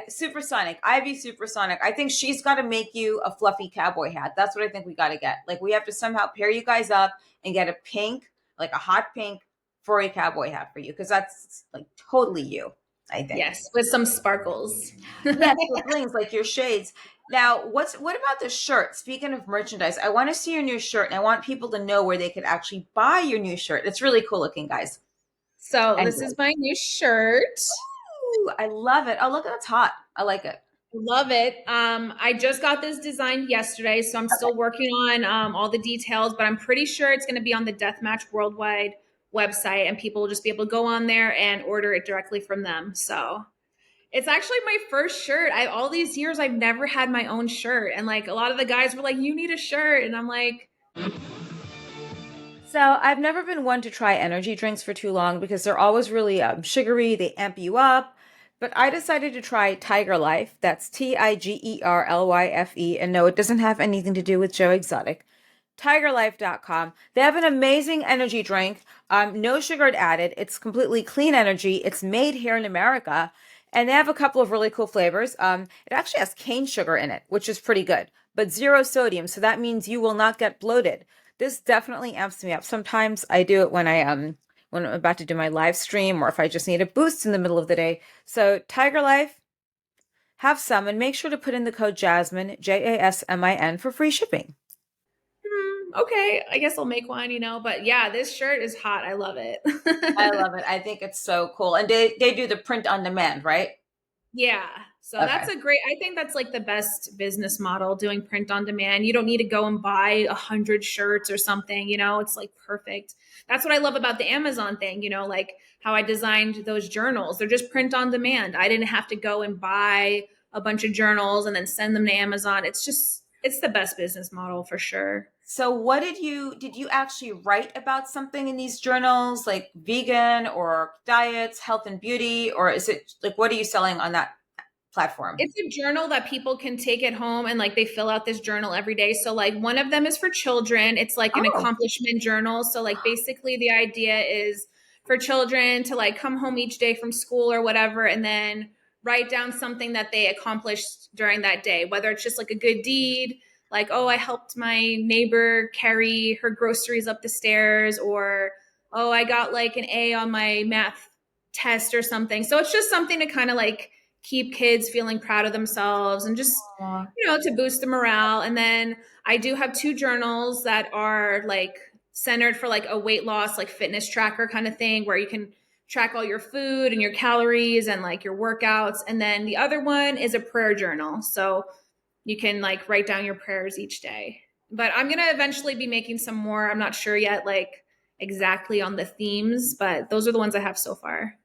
Speaker 1: Supersonic, Ivy Supersonic. I think she's got to make you a fluffy cowboy hat. That's what I think we got to get. Like we have to somehow pair you guys up and get a pink, like a hot pink furry cowboy hat for you because that's like totally you. I think.
Speaker 2: Yes, with some sparkles.
Speaker 1: Yes, the blings, like your shades. Now, what about the shirt? Speaking of merchandise, I want to see your new shirt, and I want people to know where they could actually buy your new shirt. It's really cool looking, guys.
Speaker 2: So this is my new shirt.
Speaker 1: Ooh, I love it. Oh, look, that's hot. I like it.
Speaker 2: Love it. I just got this designed yesterday, so I'm still working on all the details, but I'm pretty sure it's going to be on the Deathmatch Worldwide website, and people will just be able to go on there and order it directly from them. So it's actually my first shirt. All these years I've never had my own shirt, and like a lot of the guys were like, "You need a shirt," and I'm like.
Speaker 1: So I've never been one to try energy drinks for too long because they're always really sugary. They amp you up. But I decided to try Tiger Life. That's TIGERLYFE. And no, it doesn't have anything to do with Joe Exotic. TigerLife.com. They have an amazing energy drink. No sugar added. It's completely clean energy. It's made here in America. And they have a couple of really cool flavors. It actually has cane sugar in it, which is pretty good, but zero sodium. So that means you will not get bloated. This definitely amps me up. Sometimes I do it when I'm about to do my live stream or if I just need a boost in the middle of the day. So Tiger Life, have some and make sure to put in the code Jasmin, JASMIN for free shipping.
Speaker 2: Okay, I guess I'll make one, but yeah, this shirt is hot. I love it.
Speaker 1: I love it. I think it's so cool. And they do the print on demand, right?
Speaker 2: Yeah. So
Speaker 1: Okay.
Speaker 2: I think that's like the best business model, doing print on demand. You don't need to go and buy 100 shirts or something, it's like perfect. That's what I love about the Amazon thing, like how I designed those journals. They're just print on demand. I didn't have to go and buy a bunch of journals and then send them to Amazon. It's the best business model for sure.
Speaker 1: So did you actually write about something in these journals, like vegan or diets, health and beauty, or is it like, what are you selling on that platform?
Speaker 2: It's a journal that people can take at home and like they fill out this journal every day. So like one of them is for children. It's like an accomplishment journal. So like basically the idea is for children to like come home each day from school or whatever and then write down something that they accomplished during that day, whether it's just like a good deed, like, oh, I helped my neighbor carry her groceries up the stairs, or, oh, I got like an A on my math test or something. So it's just something to kind of like keep kids feeling proud of themselves and just, to boost the morale. And then I do have 2 journals that are like centered for like a weight loss, like fitness tracker kind of thing, where you can track all your food and your calories and like your workouts. And then the other one is a prayer journal. So you can like write down your prayers each day. But I'm going to eventually be making some more. I'm not sure yet, like exactly on the themes, but those are the ones I have so far.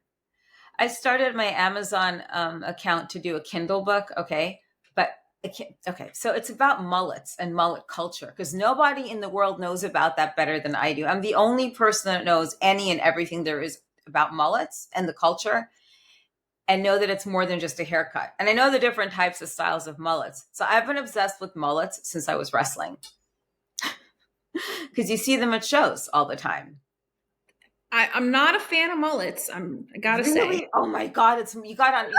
Speaker 1: I started my Amazon account to do a Kindle book. Okay. But okay. So it's about mullets and mullet culture because nobody in the world knows about that better than I do. I'm the only person that knows any and everything there is about mullets and the culture and know that it's more than just a haircut. And I know the different types of styles of mullets. So I've been obsessed with mullets since I was wrestling because you see them at shows all the time.
Speaker 2: I'm not a fan of mullets. I gotta say.
Speaker 1: Really? Oh my God! It's you got on.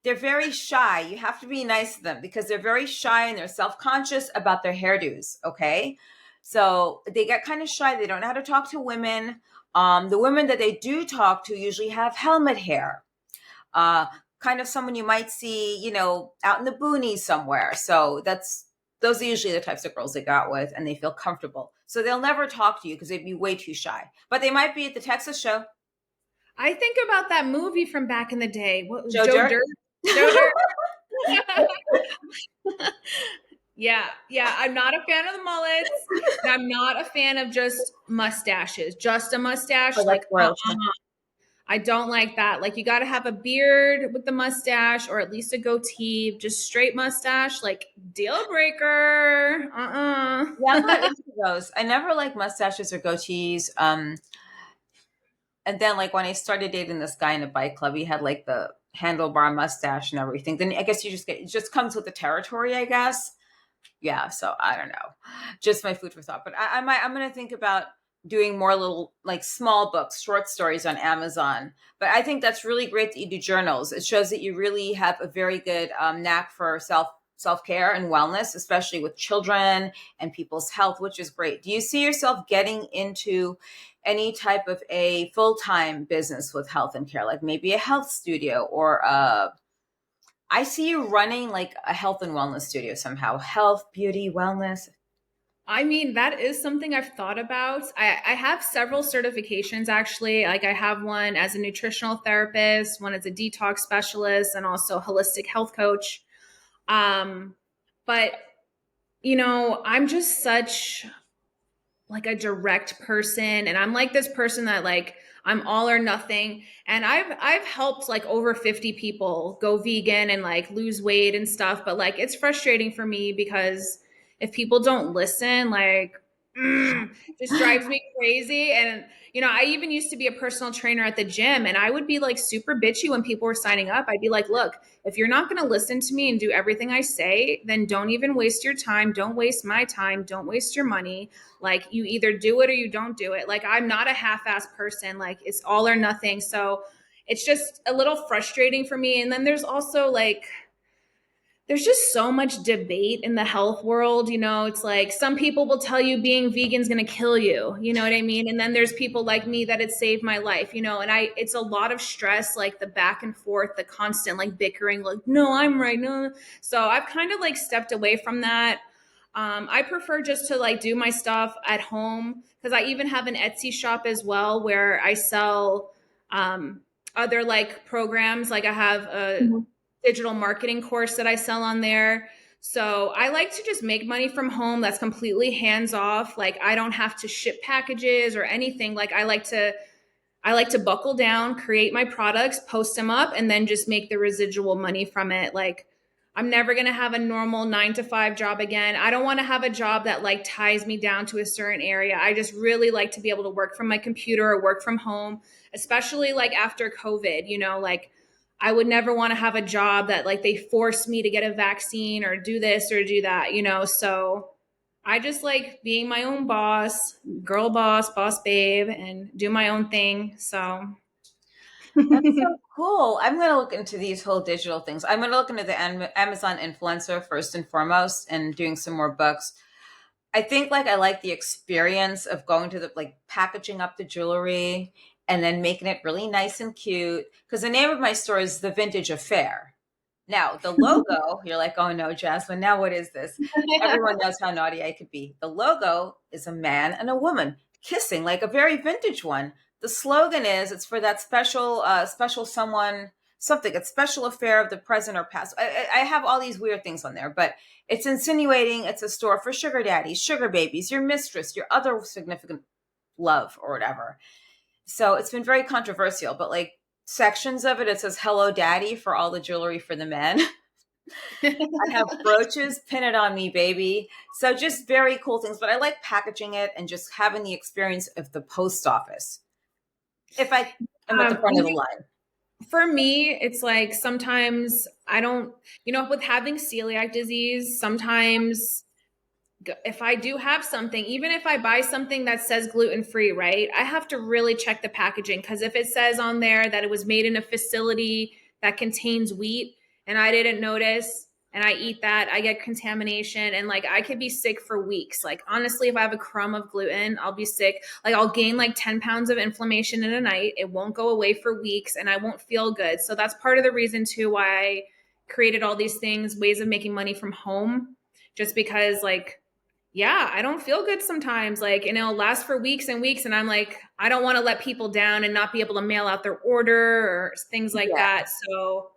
Speaker 1: They're very shy. You have to be nice to them because they're very shy and they're self-conscious about their hairdos. Okay, so they get kind of shy. They don't know how to talk to women. The women that they do talk to usually have helmet hair. Uh, Kind of someone you might see, out in the boonies somewhere. So those are usually the types of girls they go out with, and they feel comfortable. So they'll never talk to you because they'd be way too shy. But they might be at the Texas show.
Speaker 2: I think about that movie from back in the day. What was
Speaker 1: Joe
Speaker 2: Joe
Speaker 1: Dirt.
Speaker 2: Dirt? Joe Dirt. Yeah, yeah. I'm not a fan of the mullets. And I'm not a fan of just mustaches. Just a mustache,
Speaker 1: Oh, that's
Speaker 2: like
Speaker 1: royalty.
Speaker 2: I don't like that. Like you got to have a beard with the mustache, or at least a goatee. Just straight mustache, like deal breaker.
Speaker 1: Yeah, I'm not into those. I never like mustaches or goatees. And then like when I started dating this guy in a bike club, he had like the handlebar mustache and everything. Then I guess it just comes with the territory, I guess. Yeah, so I don't know. Just my food for thought. But I'm gonna think about doing more little like small books, short stories on Amazon. But I think that's really great that you do journals. It shows that you really have a very good knack for self-care and wellness, especially with children and people's health, which is great. Do you see yourself getting into any type of a full-time business with health and care, like maybe a health studio or I see you running like a health and wellness studio somehow. Health, beauty, wellness.
Speaker 2: I mean, that is something I've thought about. I have several certifications actually. Like I have one as a nutritional therapist, one as a detox specialist, and also holistic health coach. But I'm just such like a direct person, and I'm like this person that like I'm all or nothing. And I've helped like over 50 people go vegan and like lose weight and stuff, but like it's frustrating for me because if people don't listen, like just drives me crazy. And I even used to be a personal trainer at the gym, and I would be like super bitchy when people were signing up. I'd be like, look, if you're not going to listen to me and do everything I say, then don't even waste your time. Don't waste my time. Don't waste your money. Like you either do it or you don't do it. Like I'm not a half-ass person. Like it's all or nothing. So it's just a little frustrating for me. And then there's also like there's just so much debate in the health world. It's like some people will tell you being vegan is going to kill you. You know what I mean? And then there's people like me that it saved my life, and it's a lot of stress, like the back and forth, the constant like bickering, like, no, I'm right. No. So I've kind of like stepped away from that. I prefer just to like do my stuff at home because I even have an Etsy shop as well where I sell other like programs. Like I have a digital marketing course that I sell on there. So I like to just make money from home. That's completely hands off. Like I don't have to ship packages or anything. Like I like to buckle down, create my products, post them up, and then just make the residual money from it. Like I'm never going to have a normal 9 to 5 job again. I don't want to have a job that like ties me down to a certain area. I just really like to be able to work from my computer or work from home, especially like after COVID, like I would never want to have a job that like they force me to get a vaccine or do this or do that, So I just like being my own boss, girl boss, boss babe, and do my own thing. So
Speaker 1: That's so cool. I'm going to look into these whole digital things. I'm going to look into the Amazon influencer first and foremost and doing some more books. I think like I like the experience of going to the like packaging up the jewelry and then making it really nice and cute. Because the name of my store is The Vintage Affair. Now, the logo, you're like, oh no, Jasmine, now what is this? Everyone knows how naughty I could be. The logo is a man and a woman kissing, like a very vintage one. The slogan is, it's for that special someone, something, a special affair of the present or past. I have all these weird things on there, but it's insinuating it's a store for sugar daddies, sugar babies, your mistress, your other significant love or whatever. So it's been very controversial, but like sections of it, it says "Hello, Daddy" for all the jewelry for the men. I have brooches, pin it on me, baby. So just very cool things. But I like packaging it and just having the experience of the post office. If I am at the front of the line.
Speaker 2: For me, it's like sometimes I don't, with having celiac disease, sometimes if I do have something, even if I buy something that says gluten free, right, I have to really check the packaging, because if it says on there that it was made in a facility that contains wheat and I didn't notice and I eat that, I get contamination, and like I could be sick for weeks. Like honestly, if I have a crumb of gluten, I'll be sick. Like I'll gain like 10 pounds of inflammation in a night. It won't go away for weeks and I won't feel good. So that's part of the reason too why I created all these things, ways of making money from home, just because like, yeah, I don't feel good sometimes. Like, and it'll last for weeks and weeks. And I'm like, I don't want to let people down and not be able to mail out their order or things like
Speaker 1: Yeah.
Speaker 2: that. So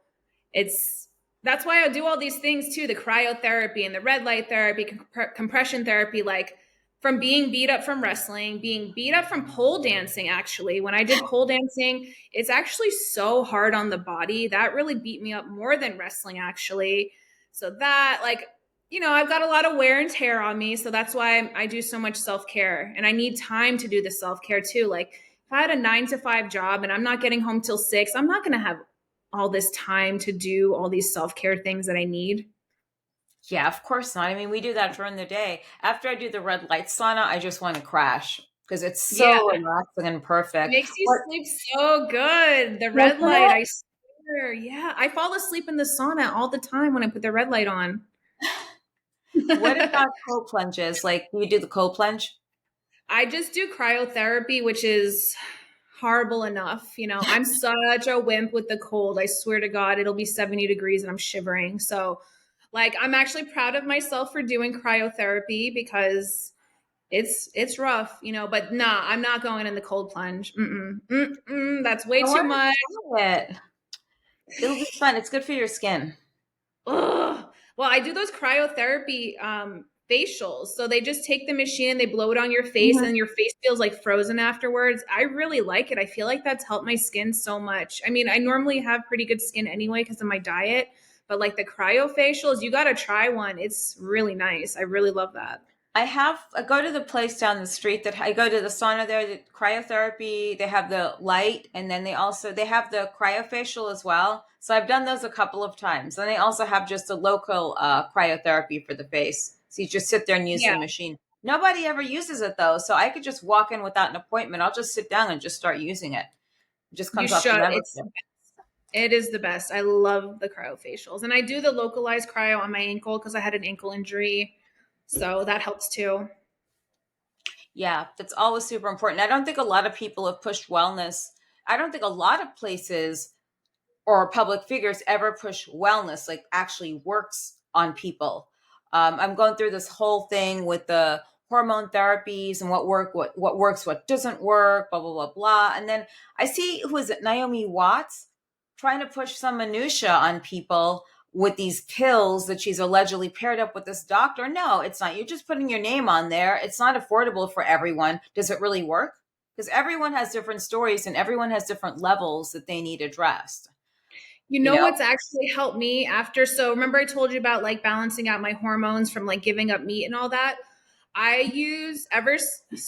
Speaker 2: that's why I do all these things too, the cryotherapy and the red light therapy, compression therapy, like from being beat up from wrestling, being beat up from pole dancing. Actually, when I did pole dancing, it's actually so hard on the body. That really beat me up more than wrestling, actually. So that, like, I've got a lot of wear and tear on me. So that's why I do so much self-care, and I need time to do the self-care too. Like if I had a 9 to 5 job and I'm not getting home till 6, I'm not going to have all this time to do all these self-care things that I need.
Speaker 1: Yeah, of course not. I mean, we do that during the day. After I do the red light sauna, I just want to crash because it's
Speaker 2: Yeah,
Speaker 1: so relaxing and perfect.
Speaker 2: makes you sleep so good. The red
Speaker 1: Doesn't
Speaker 2: light,
Speaker 1: it?
Speaker 2: I swear. Yeah, I fall asleep in the sauna all the time when I put the red light on.
Speaker 1: What about cold plunges? Like, do you do the cold plunge?
Speaker 2: I just do cryotherapy, which is horrible enough. I'm such a wimp with the cold. I swear to God, it'll be 70 degrees and I'm shivering. So, like, I'm actually proud of myself for doing cryotherapy because it's rough, but nah, I'm not going in the cold plunge. That's way
Speaker 1: I
Speaker 2: too
Speaker 1: want
Speaker 2: much.
Speaker 1: to try it. It'll be fun. It's good for your skin.
Speaker 2: Ugh. Well, I do those cryotherapy facials. So they just take the machine and they blow it on your face,
Speaker 1: Mhm.
Speaker 2: and your face feels like frozen afterwards. I really like it. I feel like that's helped my skin so much. I mean, I normally have pretty good skin anyway because of my diet, but like the cryofacials, you got to try one. It's really nice. I really love that.
Speaker 1: I go to the place down the street that I go to the sauna there, the cryotherapy, they have the light, and then they have the cryofacial as well. So I've done those a couple of times. And they also have just a local cryotherapy for the face. So you just sit there and use
Speaker 2: Yeah,
Speaker 1: the machine. Nobody ever uses it though. So I could just walk in without an appointment. I'll just sit down and just start using it. It just
Speaker 2: you
Speaker 1: comes off the
Speaker 2: should.
Speaker 1: membership.
Speaker 2: It is the best. I love the cryofacials. And I do the localized cryo on my ankle because I had an ankle injury. So that helps too.
Speaker 1: Yeah, that's always super important. I don't think a lot of people have pushed wellness. I don't think a lot of places or public figures ever push wellness, like actually works on people. I'm going through this whole thing with the hormone therapies and what works, what doesn't work, blah blah blah blah. And then I see, who is it, Naomi Watts, trying to push some minutia on people with these pills that she's allegedly paired up with this doctor. No, it's not. You're just putting your name on there. It's not affordable for everyone. Does it really work? Because everyone has different stories and everyone has different levels that they need addressed.
Speaker 2: You
Speaker 1: You
Speaker 2: know
Speaker 1: know?
Speaker 2: what's actually helped me after? So remember I told you about like balancing out my hormones from like giving up meat and all that? I use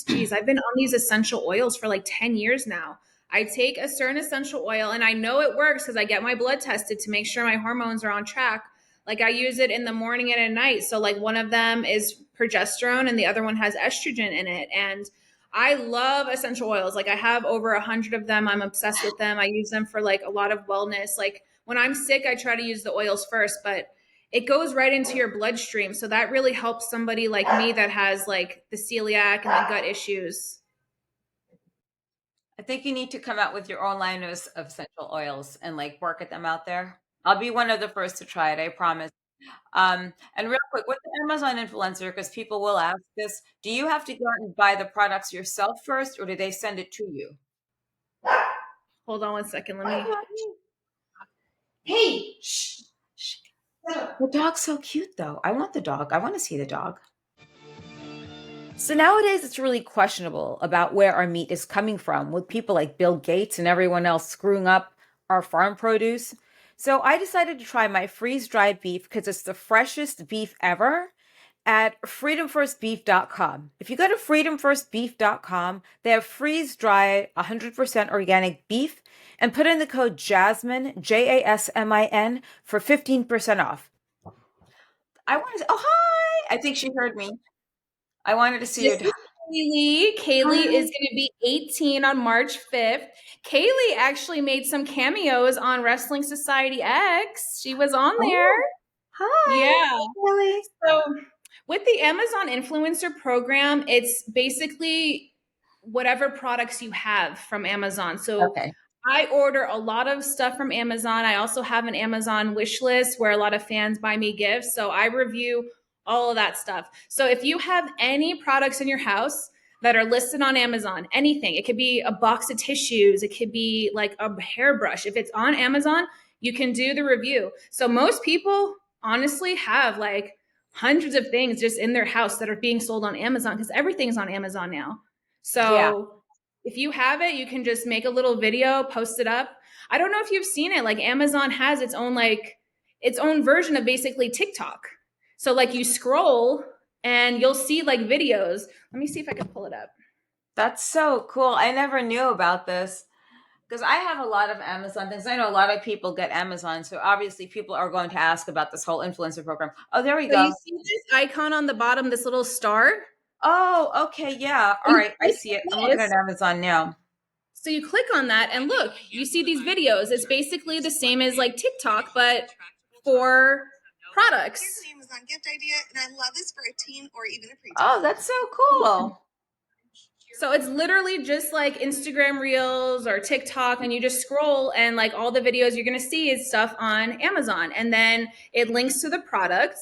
Speaker 2: geez, I've been on these essential oils for like 10 years now. I take a certain essential oil and I know it works because I get my blood tested to make sure my hormones are on track. Like I use it in the morning and at night. So like one of them is progesterone and the other one has estrogen in it. And I love essential oils. Like I have over 100 of them. I'm obsessed with them. I use them for like a lot of wellness. Like when I'm sick, I try to use the oils first, but it goes right into your bloodstream. So that really helps somebody like me that has like the celiac and the gut issues.
Speaker 1: I think you need to come out with your own line of essential oils and like market them out there. I'll be one of the first to try it, I promise. And real quick, with the Amazon influencer, because people will ask this, do you have to go out and buy the products yourself first, or do they send it to you?
Speaker 2: Hold on one second. Let me.
Speaker 1: Hey, shh, shh. The dog's so cute, though. I want the dog. I want to see the dog. So nowadays, it's really questionable about where our meat is coming from, with people like Bill Gates and everyone else screwing up our farm produce. So I decided to try my freeze dried beef because it's the freshest beef ever at freedomfirstbeef.com. If you go to freedomfirstbeef.com, they have freeze dry 100% organic beef and put in the code Jasmin, Jasmin, for 15% off. I wanted to, oh, hi. I think she heard me. I wanted to see
Speaker 2: This
Speaker 1: her.
Speaker 2: is Kaylee. Kaylee is going to be 18 on March 5th. Kaylee actually made some cameos on Wrestling Society X. She was on there.
Speaker 1: Oh, hi,
Speaker 2: Yeah.
Speaker 1: Lily.
Speaker 2: So, with the Amazon influencer program, it's basically whatever products you have from Amazon. So,
Speaker 1: Okay.
Speaker 2: I order a lot of stuff from Amazon. I also have an Amazon wish list where a lot of fans buy me gifts. So I review all of that stuff. So if you have any products in your house that are listed on Amazon, anything, it could be a box of tissues, it could be like a hairbrush. If it's on Amazon, you can do the review. So most people honestly have like hundreds of things just in their house that are being sold on Amazon because everything's on Amazon now.
Speaker 1: Yeah.
Speaker 2: So if you have it, you can just make a little video, post it up. I don't know if you've seen it. Like Amazon has its own version of basically TikTok. So like you scroll and you'll see like videos. Let me see if I can pull it up.
Speaker 1: That's so cool. I never knew about this because I have a lot of Amazon things. I know a lot of people get Amazon. So obviously people are going to ask about this whole influencer program. Oh, there we
Speaker 2: So you
Speaker 1: go.
Speaker 2: see this icon on the bottom, this little star?
Speaker 1: Oh, okay. Yeah. All
Speaker 2: You
Speaker 1: right. I
Speaker 2: click
Speaker 1: see it. I'm
Speaker 2: on
Speaker 1: looking at
Speaker 2: this.
Speaker 1: Amazon now.
Speaker 2: So you click on that and look, you see these videos. It's basically the same as like TikTok, but for products.
Speaker 3: Here's an Amazon gift idea, and I love this for a teen or even a preteen.
Speaker 1: Oh, that's so cool.
Speaker 2: So it's literally just like Instagram Reels or TikTok, and you just scroll, and like all the videos you're gonna see is stuff on Amazon, and then it links to the product.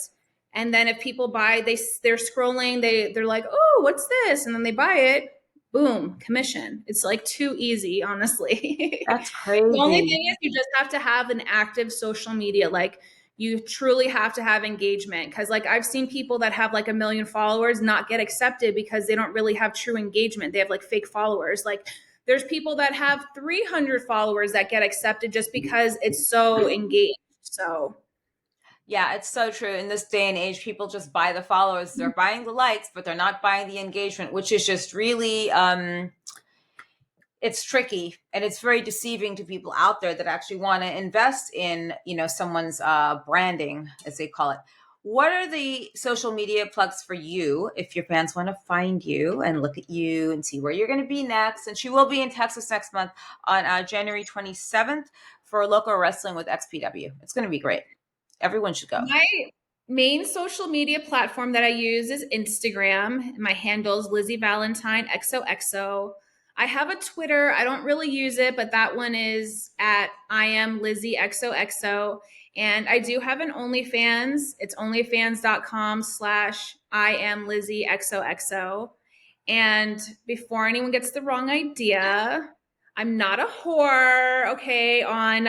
Speaker 2: And then if people buy, they're scrolling, they're like, oh, what's this? And then they buy it. Boom, commission. It's like too easy, honestly.
Speaker 1: That's
Speaker 2: The only
Speaker 1: crazy.
Speaker 2: thing is you just have to have an active social media. Like you truly have to have engagement because like I've seen people that have like 1 million followers not get accepted because they don't really have true engagement. They have like fake followers. Like there's people that have 300 followers that get accepted just because it's so engaged. So
Speaker 1: Yeah, it's so true. In this day and age, people just buy the followers. They're buying the likes, but they're not buying the engagement, which is just really it's tricky and it's very deceiving to people out there that actually want to invest in, someone's branding, as they call it. What are the social media plugs for you if your fans want to find you and look at you and see where you're going to be next? And she will be in Texas next month on January 27th for local wrestling with XPW. It's going to be great. Everyone should go.
Speaker 2: my main social media platform that I use is Instagram. My handle is Lizzy Valentine XOXO. I have a Twitter. I don't really use it, but that one is at I am Lizzy XOXO. And I do have an OnlyFans. It's onlyfans.com/ I am Lizzy XOXO. And before anyone gets the wrong idea, I'm not a whore, okay, on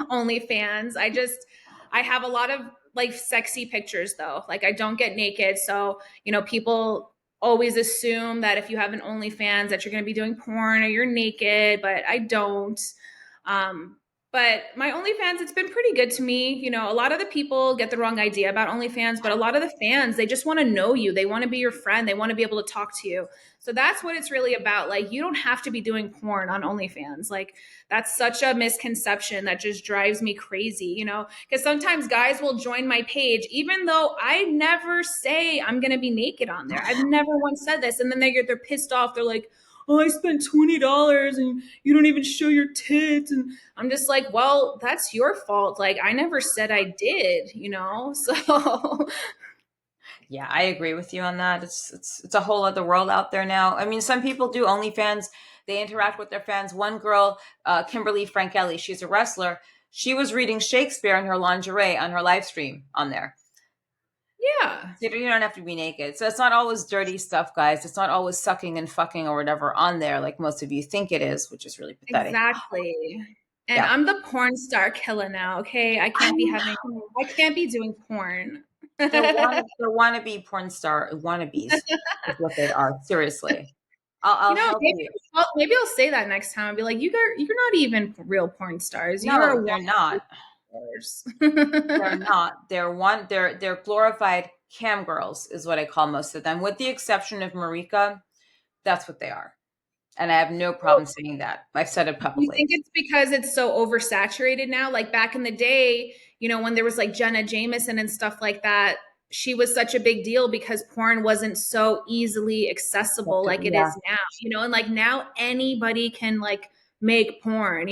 Speaker 2: OnlyFans. I have a lot of like sexy pictures though. Like I don't get naked. So, people always assume that if you have an OnlyFans that you're going to be doing porn or you're naked, but I don't. But my OnlyFans, it's been pretty good to me. A lot of the people get the wrong idea about OnlyFans, but a lot of the fans, they just want to know you. They want to be your friend. They want to be able to talk to you. So that's what it's really about. Like, you don't have to be doing porn on OnlyFans. Like, that's such a misconception that just drives me crazy, because sometimes guys will join my page, even though I never say I'm going to be naked on there. I've never once said this. And then they're pissed off. They're like, oh, I spent $20 and you don't even show your tits. And I'm just like, well, that's your fault. Like, I never said I did, So
Speaker 1: Yeah, I agree with you on that. It's a whole other world out there now. I mean, some people do OnlyFans. They interact with their fans. One girl, Kimberly Frankelli, she's a wrestler. She was reading Shakespeare in her lingerie on her live stream on there.
Speaker 2: yeah,
Speaker 1: You don't have to be naked. So it's not always dirty stuff, guys. It's not always sucking and fucking or whatever on there like most of you think it is, which is really pathetic.
Speaker 2: exactly. And
Speaker 1: Yeah.
Speaker 2: I'm the porn star killer now. Okay. I can't be doing porn.
Speaker 1: They're wannabe porn star wannabes is what they are. Seriously. I'll help you.
Speaker 2: Maybe I'll say that next time. I'll be like, you're not even real porn stars. You are
Speaker 1: No, they're not.
Speaker 2: stars.
Speaker 1: They're not. They're glorified cam girls is what I call most of them. With the exception of Marika, that's what they are. And I have no problem saying that. I've said it publicly.
Speaker 2: You think it's because it's so oversaturated now? Like back in the day, when there was like Jenna Jameson and stuff like that, she was such a big deal because porn wasn't so easily accessible like it is now, and like now anybody can like make porn.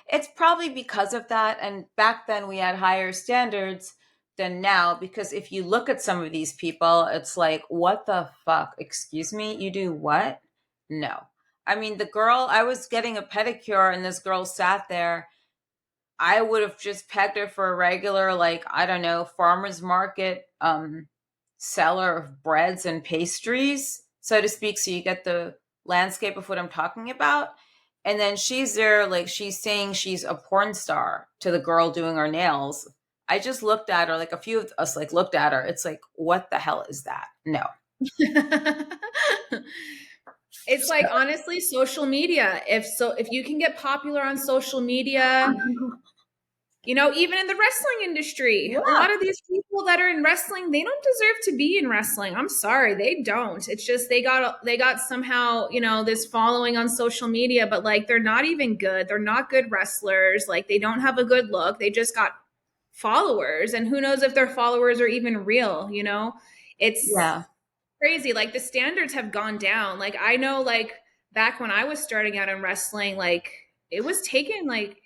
Speaker 1: It's probably because of that. And back then we had higher standards than now, because if you look at some of these people, it's like, what the fuck? Excuse me? You do what? No. I mean, the girl, I was getting a pedicure and this girl sat there. I would have just pegged her for a regular, like, I don't know, farmer's market seller of breads and pastries, so to speak. So you get the landscape of what I'm talking about. And then she's there, like, she's saying she's a porn star to the girl doing her nails. I just looked at her, like a few of us like looked at her. It's like, what the hell is that? No.
Speaker 2: It's like, honestly, social media. If you can get popular on social media, even in the wrestling industry, a lot of these people that are in wrestling, they don't deserve to be in wrestling. I'm sorry, they don't. It's just they got somehow, this following on social media, but like they're not even good. They're not good wrestlers. Like they don't have a good look. They just got followers, and who knows if their followers are even real. It's crazy. Like the standards have gone down. Like I know, like back when I was starting out in wrestling, like it was taken like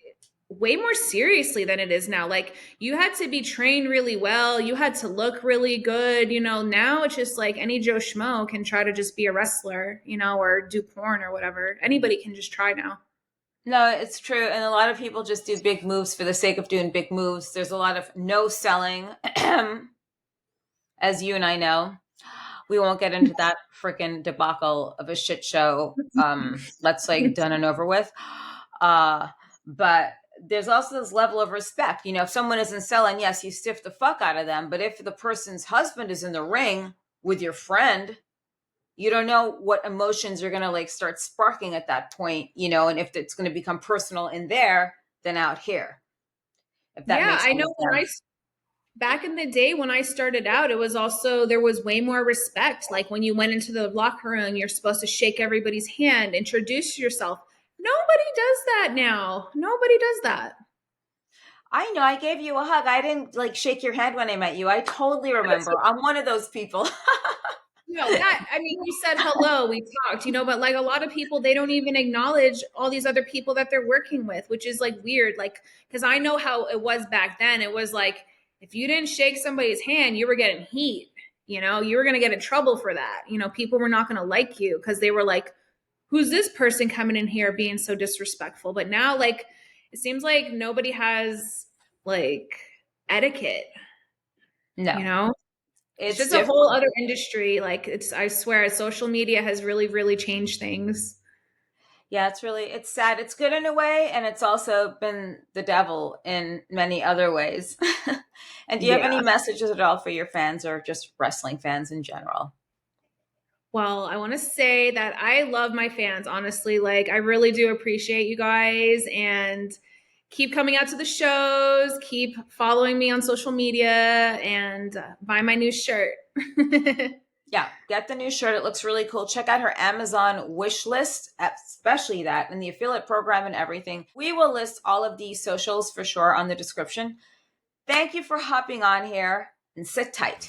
Speaker 2: way more seriously than it is now. Like you had to be trained really well. You had to look really good. Now it's just like any Joe Schmo can try to just be a wrestler, or do porn or whatever. Anybody can just try now.
Speaker 1: No, it's true. And a lot of people just do big moves for the sake of doing big moves. There's a lot of no selling, as you and I know. We won't get into that freaking debacle of a shit show. Let's like done and over with. But there's also this level of respect. If someone isn't selling, yes, you stiff the fuck out of them. But if the person's husband is in the ring with your friend, you don't know what emotions are going to like start sparking at that point, and if it's going to become personal in there than out here. If that makes sense. I know
Speaker 2: back in the day when I started out, it was also, there was way more respect. Like when you went into the locker room, you're supposed to shake everybody's hand, introduce yourself. Nobody does that now. Nobody does that.
Speaker 1: I know. I gave you a hug. I didn't like shake your hand when I met you. I totally remember. I'm one of those people.
Speaker 2: No, you said hello, we talked, but like a lot of people, they don't even acknowledge all these other people that they're working with, which is like weird. Like, because I know how it was back then. It was like, if you didn't shake somebody's hand, you were getting heat. You were going to get in trouble for that. People were not going to like you because they were like, who's this person coming in here being so disrespectful? But now, like, it seems like nobody has like etiquette.
Speaker 1: No.
Speaker 2: It's just different. A whole other industry. Like I swear, social media has really, really changed things.
Speaker 1: Yeah, it's sad. It's good in a way, and it's also been the devil in many other ways. And do you have any messages at all for your fans or just wrestling fans in general?
Speaker 2: Well, I want to say that I love my fans, honestly. Like, I really do appreciate you guys, and keep coming out to the shows, keep following me on social media, and buy my new shirt.
Speaker 1: Yeah, get the new shirt. It looks really cool. Check out her Amazon wish list, especially that, and the affiliate program and everything. We will list all of these socials for sure on the description. Thank you for hopping on here, and sit tight.